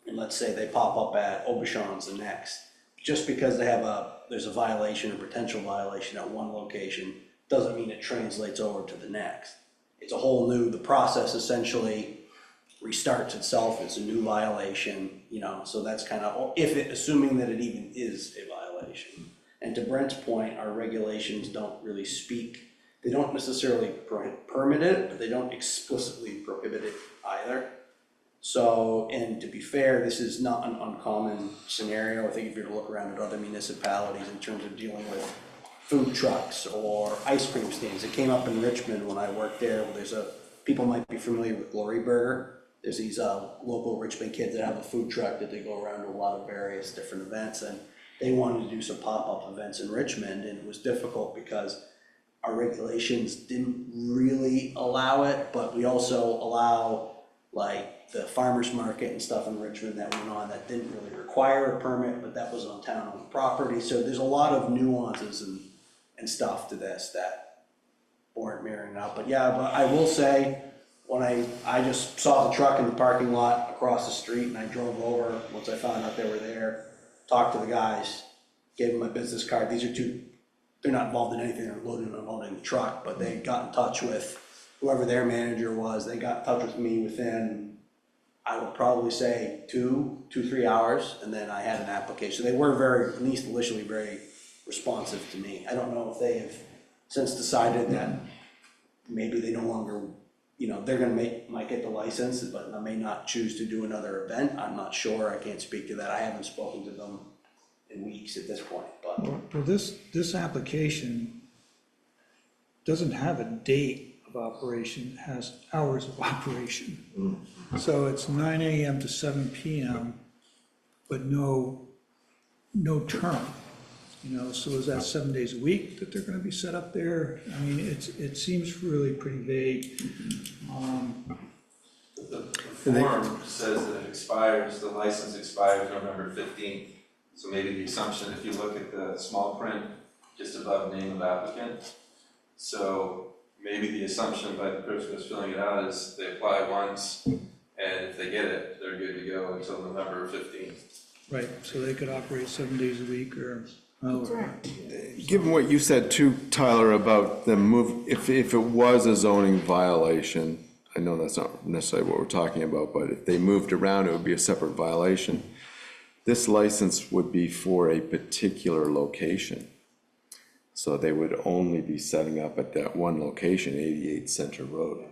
and let's say they pop up at Aubuchon's the next, just because there's a violation or potential violation at one location, doesn't mean it translates over to the next. It's a whole new, the process essentially restarts itself, it's a new violation, you know, so that's kind of, assuming that it even is a violation. And to Brent's point, our regulations don't really speak, they don't necessarily permit it, but they don't explicitly prohibit it either. So, and to be fair, this is not an uncommon scenario. I think if you were to look around at other municipalities in terms of dealing with food trucks or ice cream stands. It came up in Richmond when I worked there. People might be familiar with Glory Burger. There's these local Richmond kids that have a food truck that they go around to a lot of various different events, and they wanted to do some pop-up events in Richmond, and it was difficult because our regulations didn't really allow it, but we also allow like the farmer's market and stuff in Richmond that went on that didn't really require a permit, but that was on town-owned property. So there's a lot of nuances and stuff to this that weren't mirroring out. But yeah, but I will say, when I just saw the truck in the parking lot across the street and I drove over, once I found out they were there, talked to the guys, gave them my business card. They're not involved in anything, they're loading and unloading the truck, but they got in touch with whoever their manager was. They got in touch with me within, I would probably say 3 hours, and then I had an application. They were very, at least initially, very responsive to me. I don't know if they have since decided that maybe they no longer, you know, they're gonna might get the license, but I may not choose to do another event. I'm not sure, I can't speak to that. I haven't spoken to them in weeks at this point, but. Well, this application doesn't have a date of operation, it has hours of operation. So it's 9 AM to 7 PM, but no term, you know, so is that 7 days a week that they're gonna be set up there? I mean, it seems really pretty vague. The form says that it expires, the license expires November 15th. So maybe the assumption, if you look at the small print just above name of applicant, so maybe the assumption by the person who's filling it out is they apply once, and if they get it, they're good to go until November 15th. Right, so they could operate 7 days a week or however. Given what you said too, Tyler, about the move, if it was a zoning violation, I know that's not necessarily what we're talking about, but if they moved around, it would be a separate violation. This license would be for a particular location. So they would only be setting up at that one location, 88 Center Road.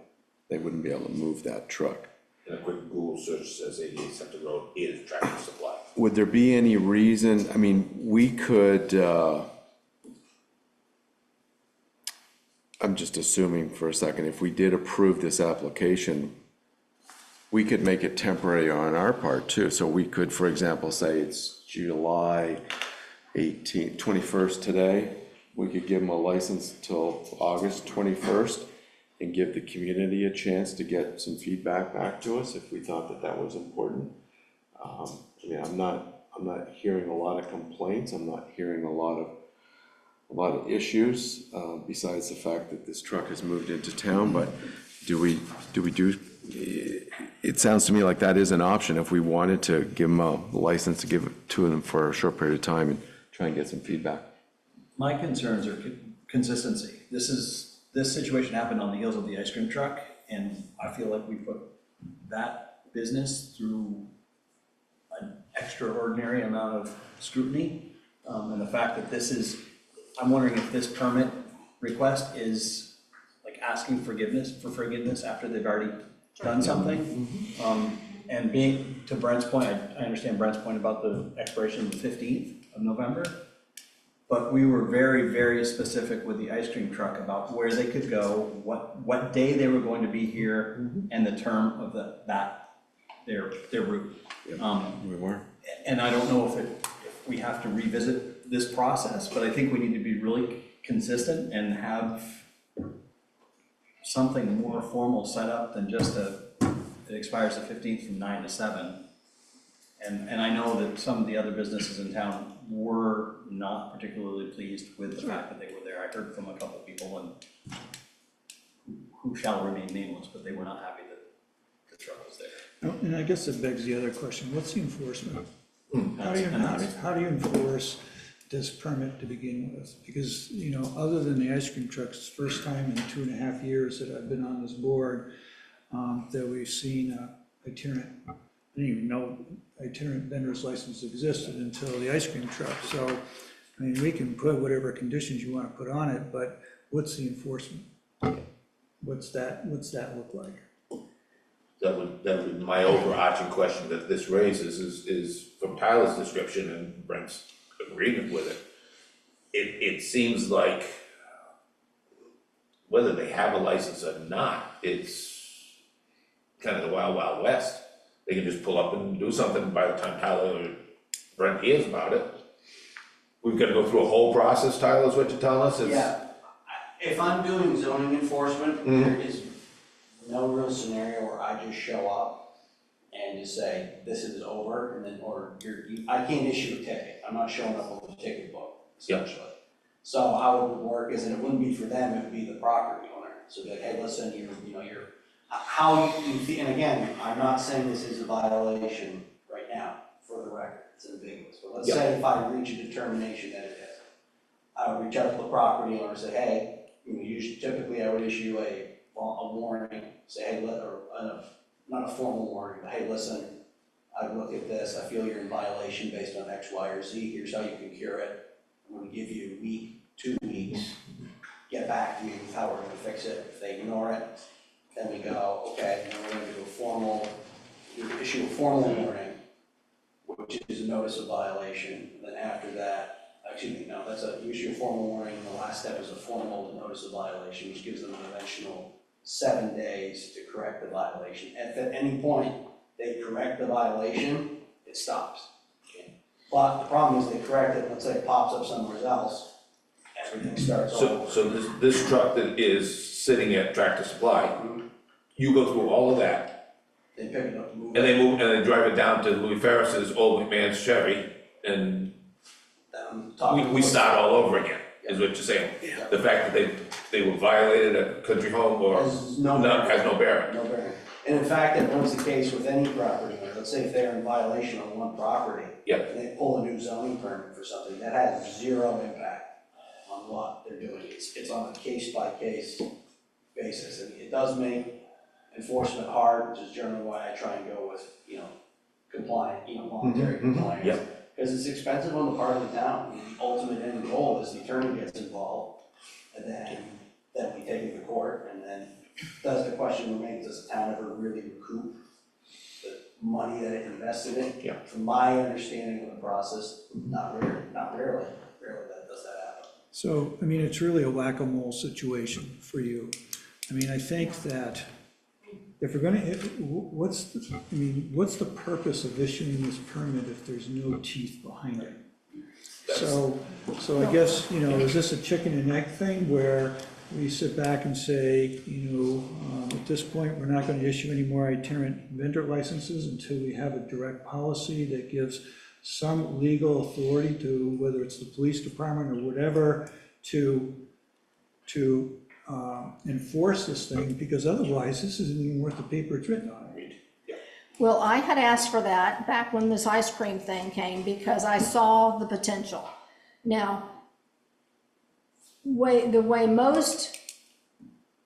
They wouldn't be able to move that truck. And a quick Google search says 88 Center Road is Tractor Supply. Would there be any reason, I mean, we could, I'm just assuming for a second, if we did approve this application, we could make it temporary on our part too. So we could, for example, say it's July 21st today. We could give them a license till August 21st and give the community a chance to get some feedback back to us if we thought that that was important. I mean, I'm not hearing a lot of complaints. I'm not hearing a lot of issues, besides the fact that this truck has moved into town, but it sounds to me like that is an option if we wanted to give them a license to give it to them for a short period of time and try and get some feedback. My concerns are consistency. This situation happened on the heels of the ice cream truck, and I feel like we put that business through an extraordinary amount of scrutiny. And the fact that I'm wondering if this permit request is like asking forgiveness after they've already done something. And being, to Brent's point, I understand Brent's point about the expiration of the 15th of November. But we were very, very specific with the ice cream truck about where they could go, what day they were going to be here, and the term of their route. We were. And I don't know if we have to revisit this process, but I think we need to be really consistent and have something more formal set up than just it expires the 15th from 9 to 7. And I know that some of the other businesses in town were not particularly pleased with the fact that they were there. I heard from a couple of people who shall remain nameless, but they were not happy that the truck was there. And I guess it begs the other question, what's the enforcement? How do you, That's- how do you enforce this permit to begin with? Because, you know, other than the ice cream trucks, it's the first time in 2.5 years that I've been on this board that we've seen itinerant, I didn't even know itinerant vendor's license existed until the ice cream truck. So, I mean, we can put whatever conditions you want to put on it, but what's the enforcement? What's that look like? That would be my overarching question that this raises is from Tyler's description and Brent's agreement with it. It seems like whether they have a license or not, it's kind of the wild, wild west. They can just pull up and do something by the time Tyler or Brent hears about it. We've got to go through a whole process, Tyler, is what you're telling us? It's- Yeah, if I'm doing zoning enforcement, there is no real scenario where I just show up and just say, this is over, and then, I can't issue a ticket, I'm not showing up with a ticket book, essentially. So how it would work is, and it wouldn't be for them, it would be the property owner, so like, hey, listen, you're, how you feel, and again, I'm not saying this is a violation right now, for the record, it's ambiguous, but let's say if I reach a determination that it is, I would reach out to the property owner and say, hey, usually, typically I would issue a warning, say, hey, not a formal warning, but hey, listen, I've looked at this, I feel you're in violation based on X, Y, or Z, here's how you can cure it. I'm gonna give you a week, 2 weeks, get back to me with how we're gonna fix it. If they ignore it, then we go, okay, then we're gonna issue a formal warning, which is a notice of violation. Then after that, you issue a formal warning, and the last step is a formal notice of violation, which gives them an additional 7 days to correct the violation. If at any point they correct the violation, it stops. Okay. But the problem is they correct it, let's say it pops up somewhere else, everything starts over. So this truck that is sitting at Tractor Supply, you go through all of that, They pick it up and move and it. they move, and they drive it down to Louis Ferris's old McMahon's Chevy, and we start all over again, is what you're saying. Yeah. The fact that they were violated at Country Home or Has no has no bearing. No bearing. And in fact, that was the case with any property owner. Let's say if they're in violation on one property. Yeah. And they pull a new zoning permit for something, that has zero impact on what they're doing. It's on a case-by-case basis. And it does make enforcement hard, which is generally why I try and go with, compliant, voluntary compliance. Yeah. Because it's expensive on the part of the town. The ultimate end goal is the attorney gets involved, and then we take it to court, and then the question remains, does the town ever really recoup the money that it invested in? Yeah. From my understanding of the process, not rarely that does that happen. So, I mean, it's really a whack-a-mole situation for you. I mean, I think that if we're gonna, what's the purpose of issuing this permit if there's no teeth behind it? So I guess, is this a chicken and egg thing where we sit back and say, at this point, we're not gonna issue any more itinerant vendor licenses until we have a direct policy that gives some legal authority to, whether it's the police department or whatever, to enforce this thing, because otherwise this isn't even worth the paper it's written on. Well, I had asked for that back when this ice cream thing came, because I saw the potential. Now, the way most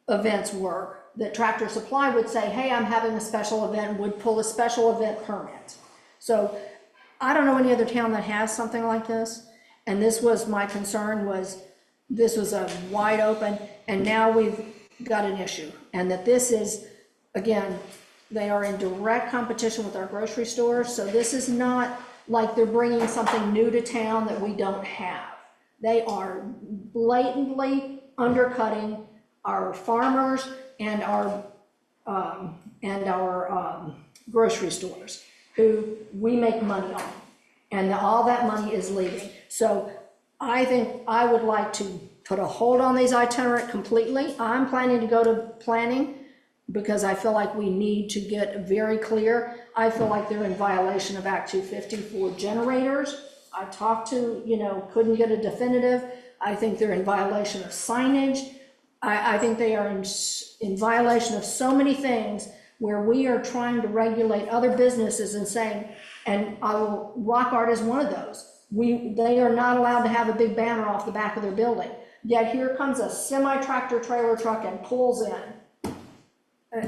events work, that Tractor Supply would say, hey, I'm having a special event, would pull a special event permit. So I don't know any other town that has something like this, and this was my concern, was this was a wide open, and now we've got an issue. And that this is, again, they are in direct competition with our grocery stores, so this is not like they're bringing something new to town that we don't have. They are blatantly undercutting our farmers and our grocery stores, who we make money on, and all that money is leaving. So I think I would like to put a hold on these itinerant completely. I'm planning to go to planning, because I feel like we need to get very clear. I feel like they're in violation of Act 250 for generators. I talked to, couldn't get a definitive. I think they're in violation of signage. I think they are in violation of so many things where we are trying to regulate other businesses and saying, and Rock Art is one of those. They are not allowed to have a big banner off the back of their building. Yet here comes a semi-tractor trailer truck and pulls in.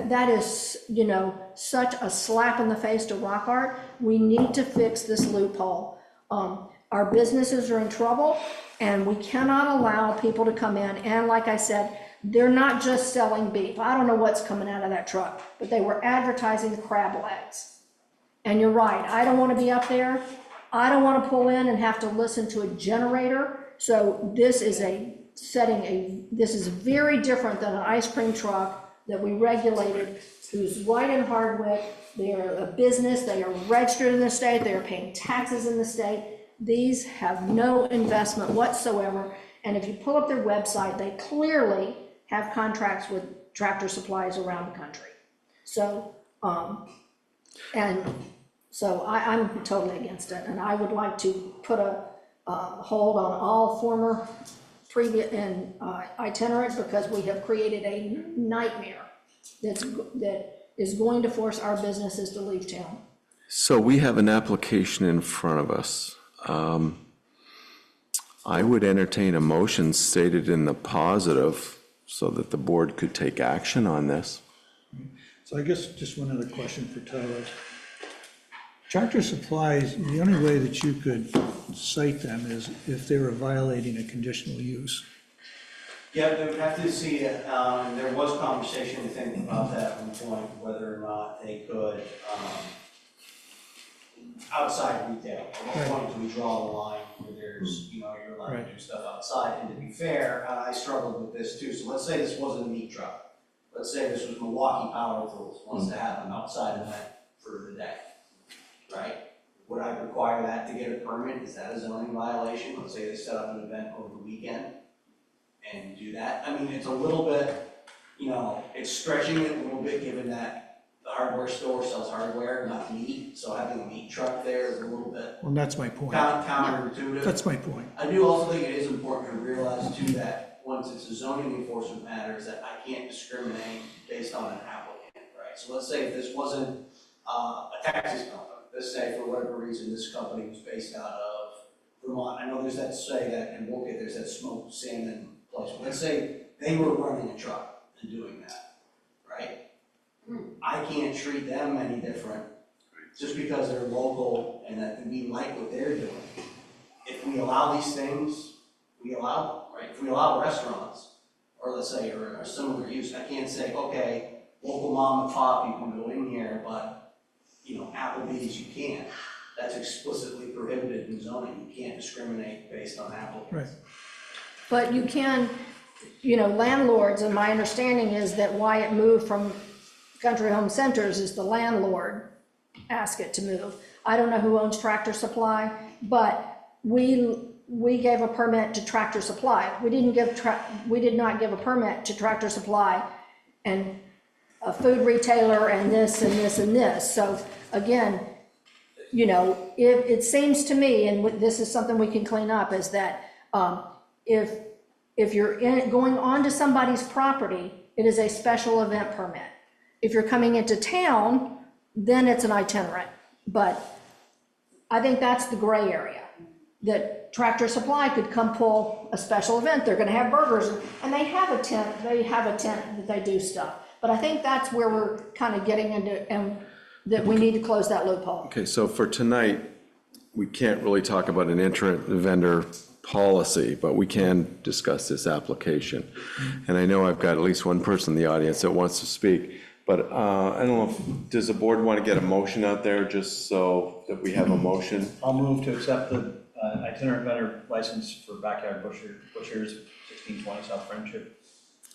That is, you know, such a slap in the face to Rock Art. We need to fix this loophole. Our businesses are in trouble, and we cannot allow people to come in, and like I said, they're not just selling beef. I don't know what's coming out of that truck, but they were advertising crab legs. And you're right, I don't want to be up there. I don't want to pull in and have to listen to a generator. So this is this is very different than an ice cream truck that we regulated, who's white in Hardwick. They are a business, they are registered in the state, they are paying taxes in the state. These have no investment whatsoever, and if you pull up their website, they clearly have contracts with Tractor Supplies around the country. So, I'm totally against it, and I would like to put a hold on all former previous and itinerant, because we have created a nightmare that is going to force our businesses to leave town. So we have an application in front of us. I would entertain a motion stated in the positive so that the board could take action on this. So I guess just one other question for Tyler. Tractor Supplies, the only way that you could cite them is if they were violating a conditional use. Yeah, they would have to see it, and there was conversation, I think, about that at one point, whether or not they could, outside retail. At what point do we draw the line where there's, you know, you're allowed to do stuff outside? And to be fair, I struggled with this too. So let's say this wasn't a meat truck. Let's say this was Milwaukee Power Tools, wants to have an outside event for the day, right? Would I require that to get a permit? Is that a zoning violation? Let's say they set up an event over the weekend and do that. I mean, it's a little bit, you know, it's stretching it a little bit, given that the hardware store sells hardware, not meat, so having a meat truck there is a little bit Well, that's my point. counterintuitive. That's my point. I do also think it is important to realize too that once it's a zoning enforcement matter, is that I can't discriminate based on an applicant, right? So let's say if this wasn't a Texas company, let's say for whatever reason this company was based out of Vermont. I know there's that say that in Woket, there's that smoked salmon place. Let's say they were running a truck and doing that, right? I can't treat them any different just because they're local and that we like what they're doing. If we allow these things, we allow them, right? If we allow restaurants, or let's say, or a similar use, I can't say, okay, local mom and pop, you can go in here, but, you know, Applebee's, you can't. That's explicitly prohibited in zoning. You can't discriminate based on applicants. Right. But you can, you know, landlords, and my understanding is that why it moved from Country Home Centers is the landlord asked it to move. I don't know who owns Tractor Supply, but we gave a permit to Tractor Supply. We did not give a permit to Tractor Supply and a food retailer and this and this and this. So again, you know, it seems to me, and this is something we can clean up, is that if you're going onto somebody's property, it is a special event permit. If you're coming into town, then it's an itinerant. But I think that's the gray area, that Tractor Supply could come pull a special event. They're gonna have burgers, and they have a tent that they do stuff. But I think that's where we're kind of getting into, and that we need to close that loophole. Okay, so for tonight, we can't really talk about an internet vendor policy, but we can discuss this application. And I know I've got at least one person in the audience that wants to speak. But I don't know, does the board want to get a motion out there just so that we have a motion? I'll move to accept the itinerant vendor license for Backyard Butchers, 1620 South Friendship,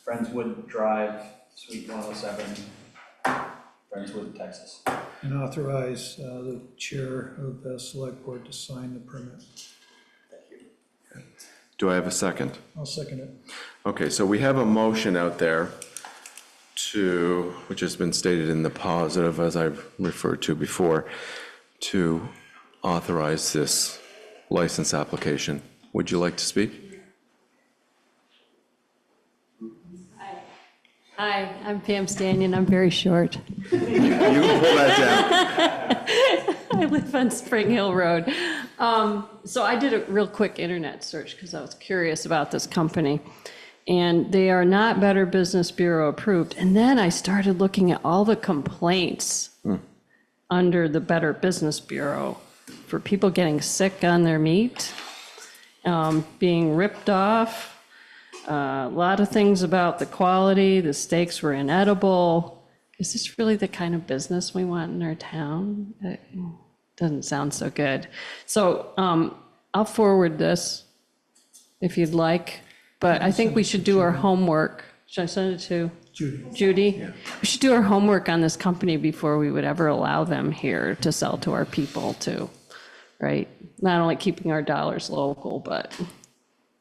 Friendswood Drive, Suite 107, Friendswood, Texas. And authorize the chair of the select board to sign the permit. Thank you. Do I have a second? I'll second it. Okay, so we have a motion out there which has been stated in the positive, as I've referred to before, to authorize this license application. Would you like to speak? Hi, I'm Pam Stanion. I'm very short. You can pull that down. I live on Spring Hill Road. So I did a real quick internet search because I was curious about this company. And they are not Better Business Bureau approved. And then I started looking at all the complaints under the Better Business Bureau for people getting sick on their meat, being ripped off. A lot of things about the quality, the steaks were inedible. Is this really the kind of business we want in our town? It doesn't sound so good. So I'll forward this if you'd like, but I think we should do our homework. Should I send it to Judy? Yeah. We should do our homework on this company before we would ever allow them here to sell to our people too, right? Not only keeping our dollars local, but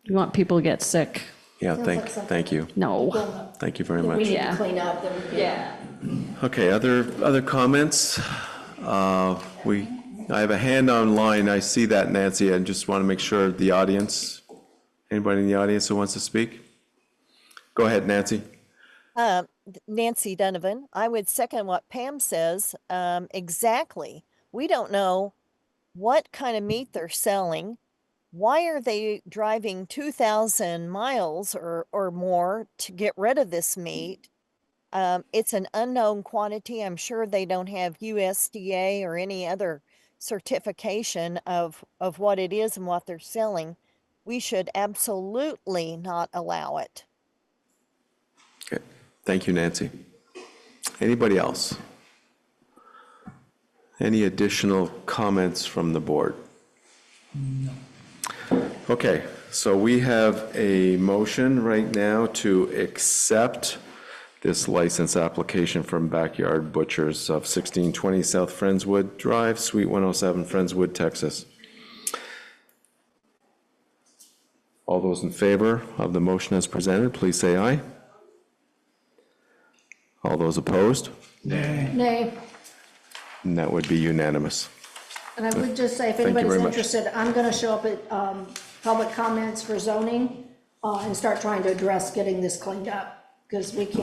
we want people to get sick. Yeah, thank you. No. Thank you very We much. need to clean up, then we can. Yeah. Okay, other comments? I have a hand online. I see that, Nancy. I just want to make sure the audience, anybody in the audience who wants to speak? Go ahead, Nancy. Nancy Donovan, I would second what Pam says. Exactly. We don't know what kind of meat they're selling. Why are they driving 2,000 miles or more to get rid of this meat? It's an unknown quantity. I'm sure they don't have USDA or any other certification of what it is and what they're selling. We should absolutely not allow it. Okay, thank you, Nancy. Anybody else? Any additional comments from the board? No. Okay, so we have a motion right now to accept this license application from Backyard Butchers of 1620 South Friendswood Drive, Suite 107, Friendswood, Texas. All those in favor of the motion as presented, please say aye. All those opposed? Nay. And that would be unanimous. And I would just say, if Thank you anybody's very much. interested, I'm gonna show up at, public comments for zoning, and start trying to address getting this cleaned up, because this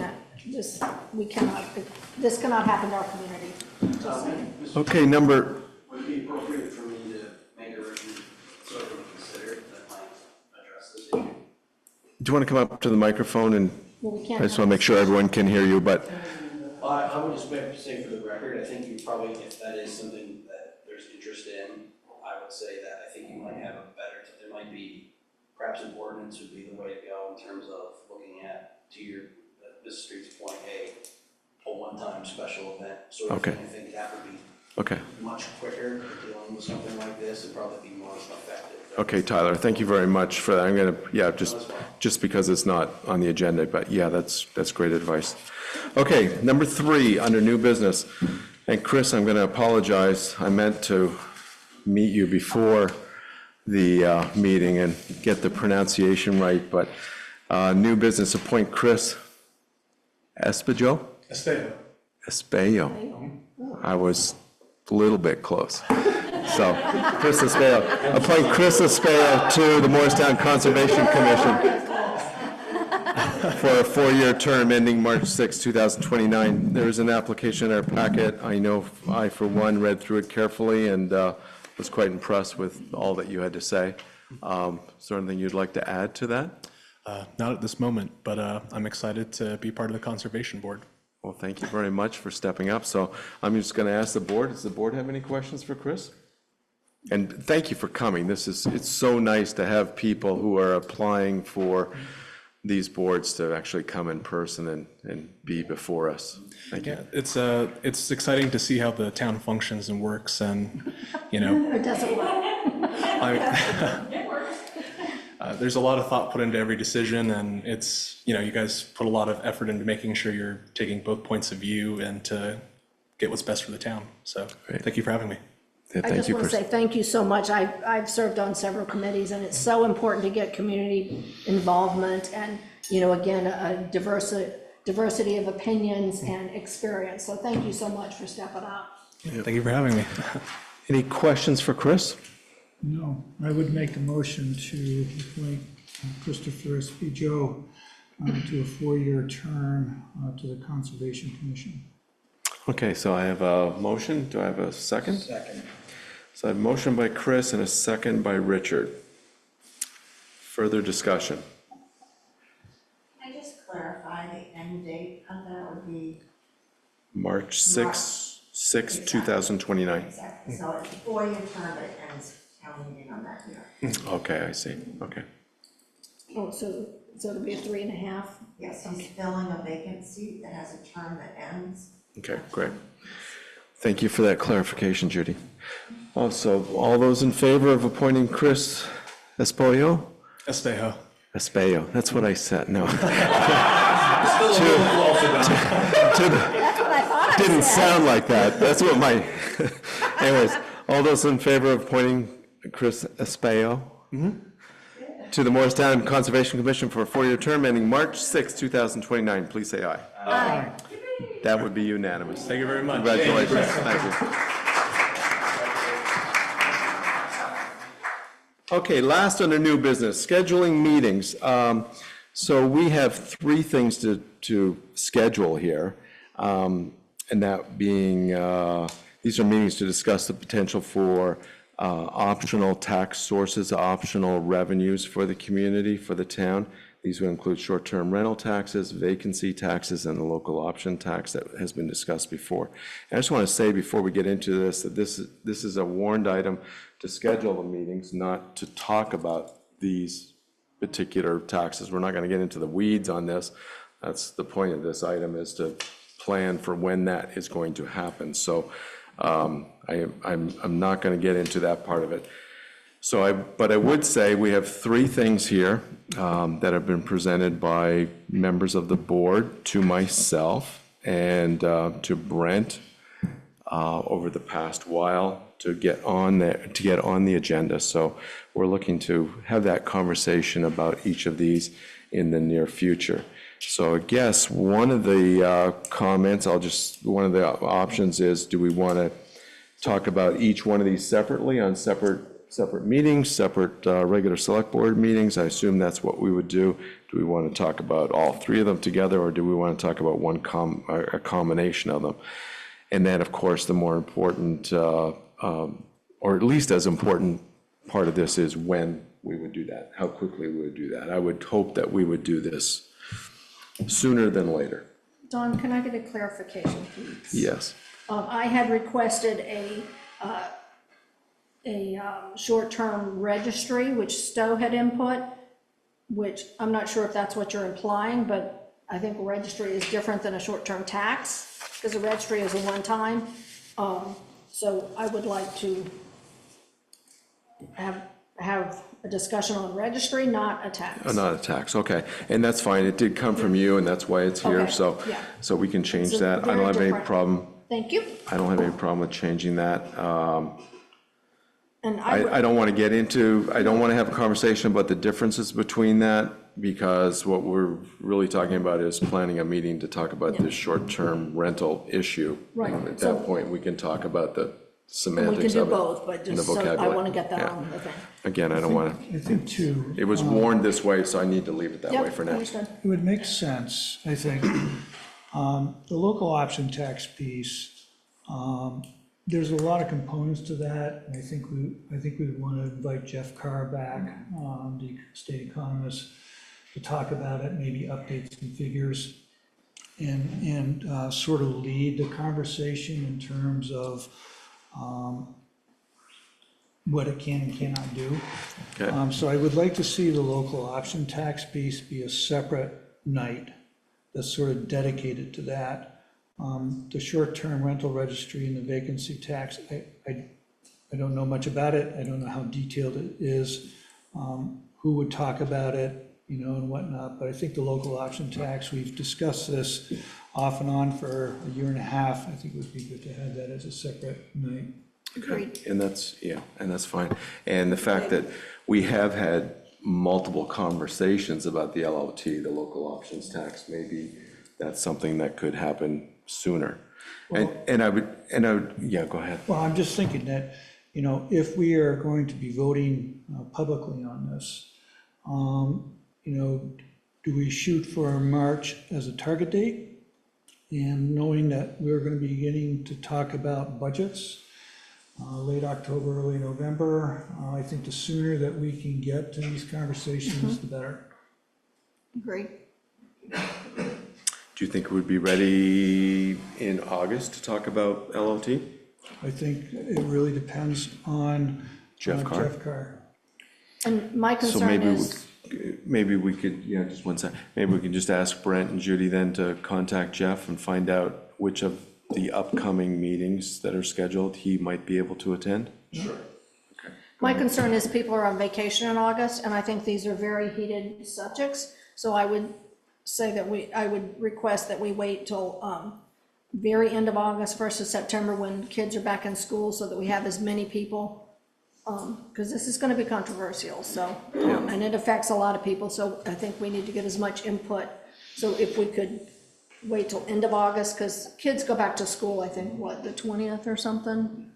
cannot happen in our community. Just saying. Okay, number, Would it be appropriate for me to make a written sort of consider that might address this issue? do you want to come up to the microphone and Well, we I can't just want to make sure everyone can hear you, but Well, I would just say for the record, I think you probably, if that is something that there's interest in, I would say that I think you might have a better, there might be, perhaps an ordinance would be the way to go in terms of looking at, to your, Ms. Street's point, a one-time special event sort of thing. I think that would be okay. much quicker for dealing with something like this and probably be more effective. Okay, Tyler, thank you very much for that. I'm gonna, yeah, just because it's not on the agenda, but yeah, that's great advice. Okay, number 3, under new business. And Chris, I'm gonna apologize. I meant to meet you before the meeting and get the pronunciation right, but new business, appoint Chris Espejo? Espejo. I was a little bit close. So, Chris Espejo. Appoint Chris Espejo to the Morristown Conservation Commission for a 4-year term ending March 6, 2029. There is an application in our packet. I know I, for one, read through it carefully and was quite impressed with all that you had to say. Is there anything you'd like to add to that? Not at this moment, but I'm excited to be part of the Conservation Board. Well, thank you very much for stepping up. So I'm just going to ask the board, does the board have any questions for Chris? And thank you for coming. It's so nice to have people who are applying for these boards to actually come in person and be before us. Thank you. Yeah, it's exciting to see how the town functions and works, and It doesn't work. there's a lot of thought put into every decision, and it's, you guys put a lot of effort into making sure you're taking both points of view and to get what's best for the town. So Thank you for having me. Yeah, I just want to say thank you so much. I've served on several committees, and it's so important to get community involvement and, again, a diversity of opinions and experience. So thank you so much for stepping up. Yeah, thank you for having me. Any questions for Chris? No, I would make a motion to appoint Christopher Espejo to a 4-year term to the Conservation Commission. Okay, so I have a motion. Do I have a second? Second. So I have a motion by Chris and a second by Richard. Further discussion? Can I just clarify the end date of that would be? March 6, 2029. Exactly, so it's a 4-year term, but it ends town meeting on that year. Okay, I see. Okay. Oh, so it'll be a 3.5? Yes, he's filling a vacant seat that has a term that ends. Okay, great. Thank you for that clarification, Judy. Also, all those in favor of appointing Chris Espoyo? Espejo. Espejo, that's what I said, no. Still a little closer than That's what I thought I Didn't said. sound like that. That's what my, anyways, all those in favor of appointing Chris Espejo to the Morristown Conservation Commission for a 4-year term ending March 6, 2029, please say aye. Aye. That would be unanimous. Thank you very much. Congratulations. Thank you. Okay, last under new business, scheduling meetings. So we have 3 things to schedule here. And that being, these are meetings to discuss the potential for optional tax sources, optional revenues for the community, for the town. These would include short-term rental taxes, vacancy taxes, and the local option tax that has been discussed before. And I just want to say before we get into this, that this is a warned item to schedule the meetings, not to talk about these particular taxes. We're not going to get into the weeds on this. That's the point of this item, is to plan for when that is going to happen. So I'm not going to get into that part of it. But I would say we have 3 things here that have been presented by members of the board to myself and to Brent over the past while to get on the agenda. So we're looking to have that conversation about each of these in the near future. So I guess one of the comments, one of the options is, do we want to talk about each one of these separately on separate meetings, separate regular select board meetings? I assume that's what we would do. Do we want to talk about all 3 of them together, or do we want to talk about a combination of them? And then, of course, the more important, or at least as important part of this is when we would do that, how quickly we would do that. I would hope that we would do this sooner than later. Don, can I get a clarification, please? Yes. I had requested a short-term registry, which Stowe had input, which I'm not sure if that's what you're implying, but I think a registry is different than a short-term tax, because a registry is a one-time. So I would like to have a discussion on registry, not a tax. Not a tax, okay. And that's fine. It did come from you, and that's why it's here. Okay, So, yeah. so we can change It's a that. I very don't have any different- problem. Thank you. I don't have any problem with changing that. And I don't want to get into, I don't want to have a conversation about the differences between that, because what we're really talking about is planning a meeting to talk about this short-term rental issue. Right. At So- that point, we can talk about the we can semantics do of it. both, but and the just so I vocabulary. want to get that Yeah. on the thing. Again, I don't want I think too. to, it was warned this way, so I need to leave it that way Yep, for now. understood. It would make sense, I think. The local option tax piece, there's a lot of components to that. And I think we'd want to invite Jeff Carr back, the state economist, to talk about it, maybe update some figures and sort of lead the conversation in terms of what it can and cannot do. Okay. So I would like to see the local option tax piece be a separate night that's sort of dedicated to that. The short-term rental registry and the vacancy tax, I don't know much about it. I don't know how detailed it is, who would talk about it, and whatnot. But I think the local option tax, we've discussed this off and on for a year and a half. I think it would be good to have that as a separate night. Agreed. And that's fine. And the fact that we have had multiple conversations about the LOT, the local options tax, maybe that's something that could happen sooner. And I would, yeah, go ahead. Well, I'm just thinking that, if we are going to be voting publicly on this, do we shoot for March as a target date? And knowing that we're gonna be beginning to talk about budgets, late October, early November, I think the sooner that we can get to these conversations, the better. Agree. Do you think it would be ready in August to talk about LOT? I think it really depends on Jeff Carr? Jeff Carr. And my So concern maybe, is, maybe we could, just one sec, maybe we can just ask Brent and Judy then to contact Jeff and find out which of the upcoming meetings that are scheduled he might be able to attend? Sure. my concern is people are on vacation in August, and I think these are very heated subjects. So I would say that I would request that we wait till very end of August, 1st of September, when kids are back in school, so that we have as many people, because this is gonna be controversial, so, and it affects a lot of people, so I think we need to get as much input. So if we could wait till end of August, because kids go back to school, I think, what, the 20th or something?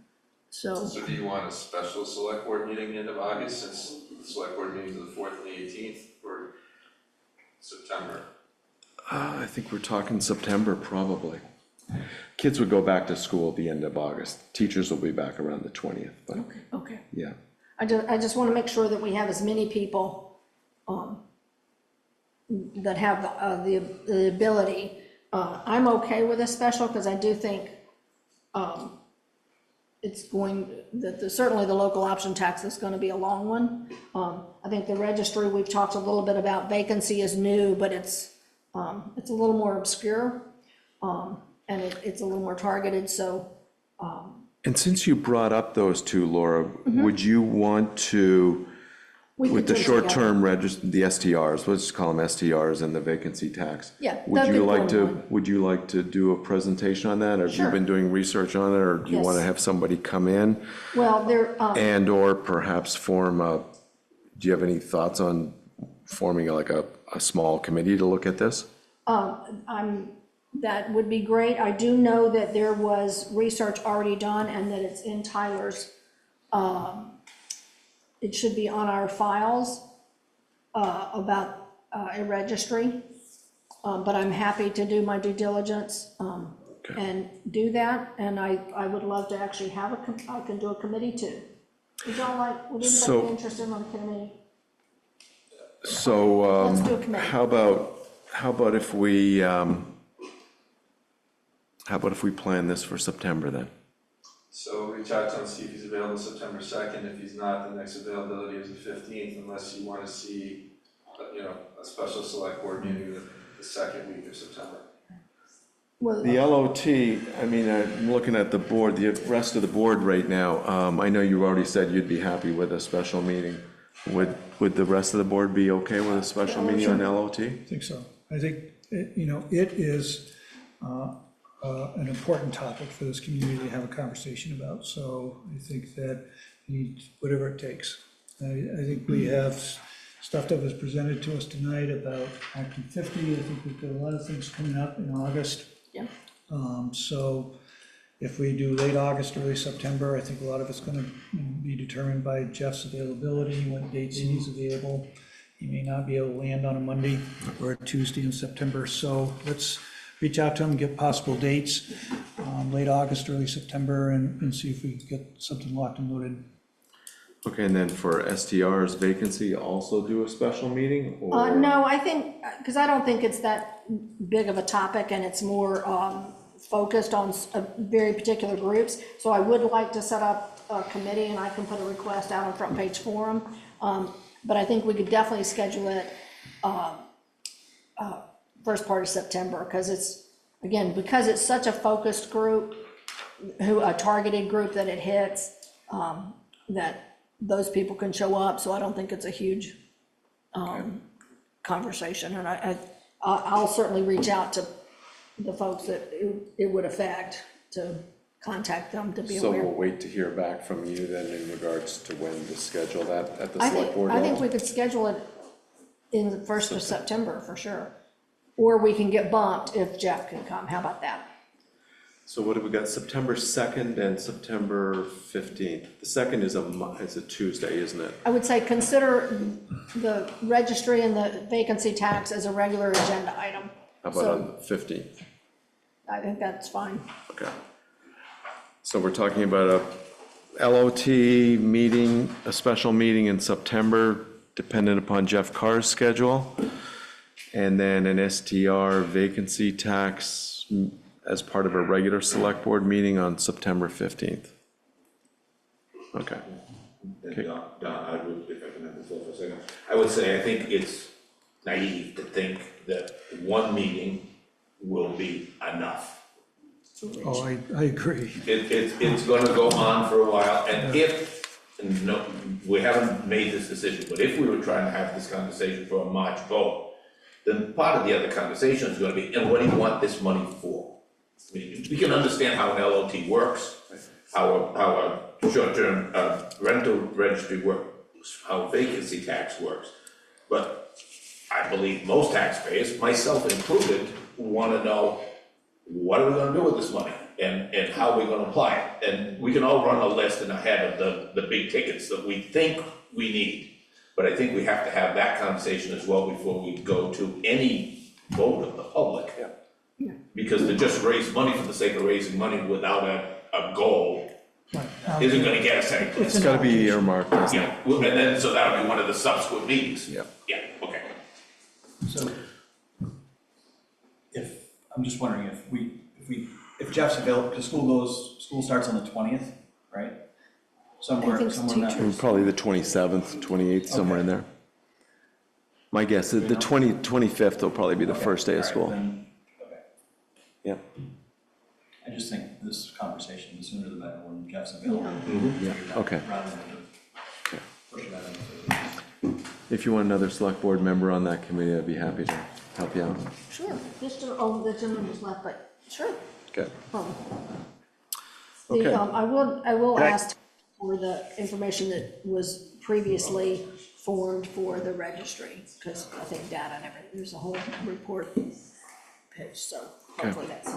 So So do you want a special select board meeting the end of August, since the select board meetings are the 4th and the 18th, or September? I think we're talking September, probably. Kids would go back to school at the end of August. Teachers will be back around the 20th, but, okay. yeah. I just want to make sure that we have as many people that have the ability. I'm okay with a special, because I do think it's going, certainly the local option tax is going to be a long one. I think the registry, we've talked a little bit about, vacancy is new, but it's a little more obscure, and it's a little more targeted, so. And since you brought up those two, Laura, would you want to, with the short-term register, the STRs, let's just call them STRs and the vacancy tax? Yeah. Would you like to do a presentation on that? Or have you been doing research on it, or do you want to have somebody come in? Well, there. And or perhaps do you have any thoughts on forming like a small committee to look at this? That would be great. I do know that there was research already done, and that it's in Tyler's, it should be on our files about a registry. But I'm happy to do my due diligence and do that. And I would love to actually have I can do a committee too. Would anybody be interested in a committee? So Let's do a committee. how about if we plan this for September then? So reach out to him, see if he's available September 2nd. If he's not, the next availability is the 15th, unless you want to see, a special select board meeting the second week of September. Well, The LOT, I mean, I'm looking at the board, the rest of the board right now. I know you already said you'd be happy with a special meeting. Would the rest of the board be okay with a special meeting on LOT? I think so. I think, it is an important topic for this community to have a conversation about, so I think that we need whatever it takes. I think we have stuff that was presented to us tonight about Act 50. I think we've got a lot of things coming up in August. Yeah. So if we do late August, early September, I think a lot of it's gonna be determined by Jeff's availability, what dates he's available. He may not be able to land on a Monday or a Tuesday in September, so let's reach out to him, get possible dates, late August, early September, and see if we can get something locked and loaded. Okay, and then for STR's vacancy, also do a special meeting? Or No, I think, because I don't think it's that big of a topic, and it's more focused on very particular groups. So I would like to set up a committee, and I can put a request out on Front Page Forum. But I think we could definitely schedule it first part of September, because it's such a focused group, a targeted group that it hits, that those people can show up, so I don't think it's a huge conversation. And I'll certainly reach out to the folks that it would affect, to contact them, to be So aware. we'll wait to hear back from you then in regards to when to schedule that at the select board I think level? we could schedule it in the 1st of September for sure. Or we can get bumped if Jeff can come. How about that? So what have we got, September 2nd and September 15th? The 2nd is a Tuesday, isn't it? I would say consider the registry and the vacancy tax as a regular agenda item. How about So- on the 15th? I think that's fine. Okay. So we're talking about a LOT meeting, a special meeting in September, dependent upon Jeff Carr's schedule, and then an STR vacancy tax as part of a regular select board meeting on September 15th. Okay. And Don, I would, if I can have the floor for a second, I would say I think it's naive to think that one meeting will be enough. Oh, I agree. It's gonna go on for a while, and if, no, we haven't made this decision, but if we were trying to have this conversation for a March vote, then part of the other conversation is gonna be, and what do you want this money for? I mean, we can understand how an LOT works, how a short-term rental registry works, how vacancy tax works, but I believe most taxpayers, myself included, wanna know, what are we gonna do with this money, and how are we gonna apply it? And we can all run a list in our head of the big tickets that we think we need, but I think we have to have that conversation as well before we go to any vote of the public. Yeah. Because to just raise money for the sake of raising money without a goal isn't gonna get us any place. It's gotta be earmarked, doesn't it? Yeah, well, and then, so that'll be one of the subsequent meetings. Yeah. Yeah, okay. So, I'm just wondering if Jeff's available, because school starts on the 20th, right? Somewhere in that. Probably the 27th, 28th, somewhere in there. My guess is the 25th will probably be the first day of school. Okay. Yep. I just think this conversation, the sooner the better, when Jeff's available. Yeah, okay. Rather than to push that into. If you want another select board member on that committee, I'd be happy to help you out. Sure, the gentleman was left, but sure. Okay. The, Okay. I will ask for the information that was previously formed for the registry, because I think data and everything, there's a whole report page, so hopefully that's.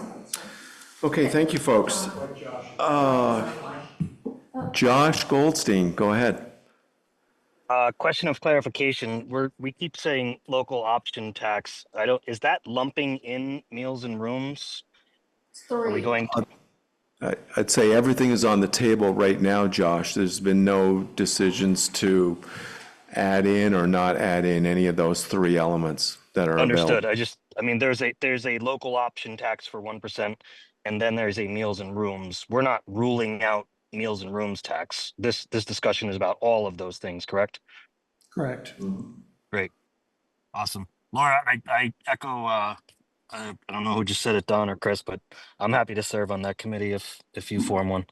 Okay, thank you, folks. Josh Goldstein, go ahead. Question of clarification, we keep saying local option tax, is that lumping in meals and rooms? Are we going to? I'd say everything is on the table right now, Josh. There's been no decisions to add in or not add in any of those three elements that are available. Understood, there's a local option tax for 1%, and then there's a meals and rooms. We're not ruling out meals and rooms tax. This discussion is about all of those things, correct? Correct. Great, awesome. Laura, I echo, I don't know who just said it, Don or Chris, but I'm happy to serve on that committee if you form one.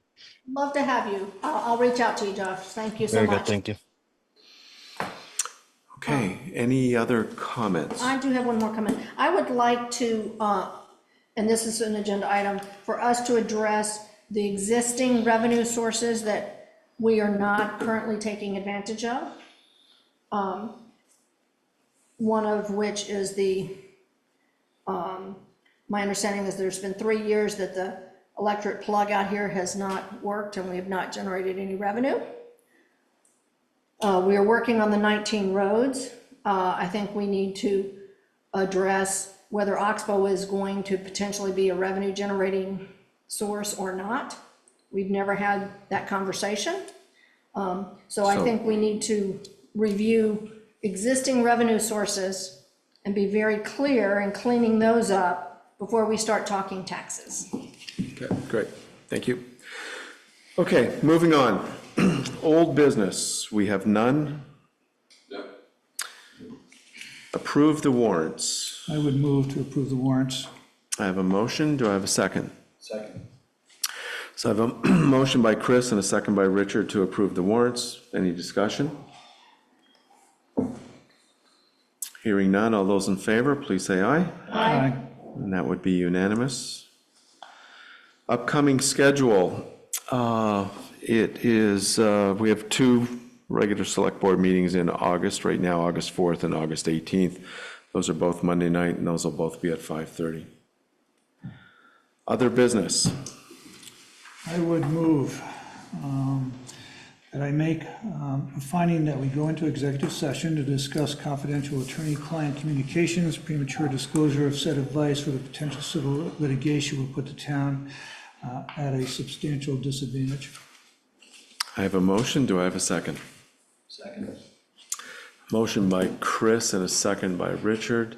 Love to have you. I'll reach out to you, Josh. Thank you so much. Very good, thank you. Okay, any other comments? I do have one more comment. I would like to, and this is an agenda item, for us to address the existing revenue sources that we are not currently taking advantage of. One of which is my understanding is there's been 3 years that the electric plug out here has not worked and we have not generated any revenue. We are working on the 19 roads. I think we need to address whether Oxbow is going to potentially be a revenue generating source or not. We've never had that conversation. So I think we need to review existing revenue sources and be very clear in cleaning those up before we start talking taxes. Okay, great, thank you. Okay, moving on. Old business, we have none. Approve the warrants. I would move to approve the warrants. I have a motion, do I have a second? Second. So I have a motion by Chris and a second by Richard to approve the warrants. Any discussion? Hearing none, all those in favor, please say aye. Aye. And that would be unanimous. Upcoming schedule. It is, we have 2 regular select board meetings in August, right now, August 4th and August 18th. Those are both Monday night, and those will both be at 5:30. Other business. I would move that I make a finding that we go into executive session to discuss confidential attorney-client communications, premature disclosure of said advice for the potential civil litigation will put the town at a substantial disadvantage. I have a motion, do I have a second? Second. Motion by Chris and a second by Richard.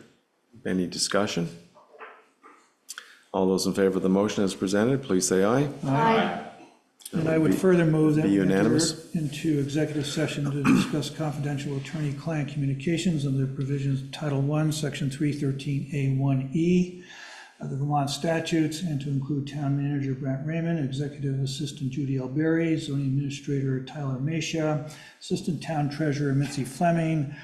Any discussion? All those in favor of the motion as presented, please say aye. Aye. And I would further move that Be we enter unanimous. into executive session to discuss confidential attorney-client communications under the provisions of Title I, Section 313A1E of the Vermont statutes, and to include Town Manager Brent Raymond, Executive Assistant Judy L. Berry, Zoning Administrator Tyler Masha, Assistant Town Treasurer Mitzi Fleming,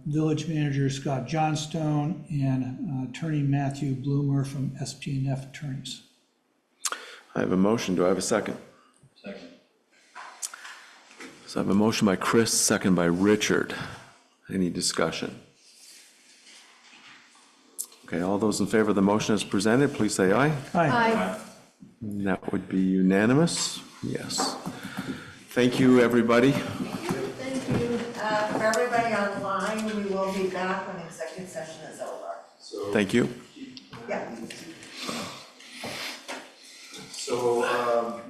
Village Manager Scott Johnstone, and Attorney Matthew Bloomer from SPNF Attorneys. I have a motion, do I have a second? Second. So I have a motion by Chris, second by Richard. Any discussion? Okay, all those in favor of the motion as presented, please say aye. Aye. That would be unanimous, yes. Thank you, everybody. Thank you. For everybody online, we will be back when executive session is over. Thank you. Yeah. So,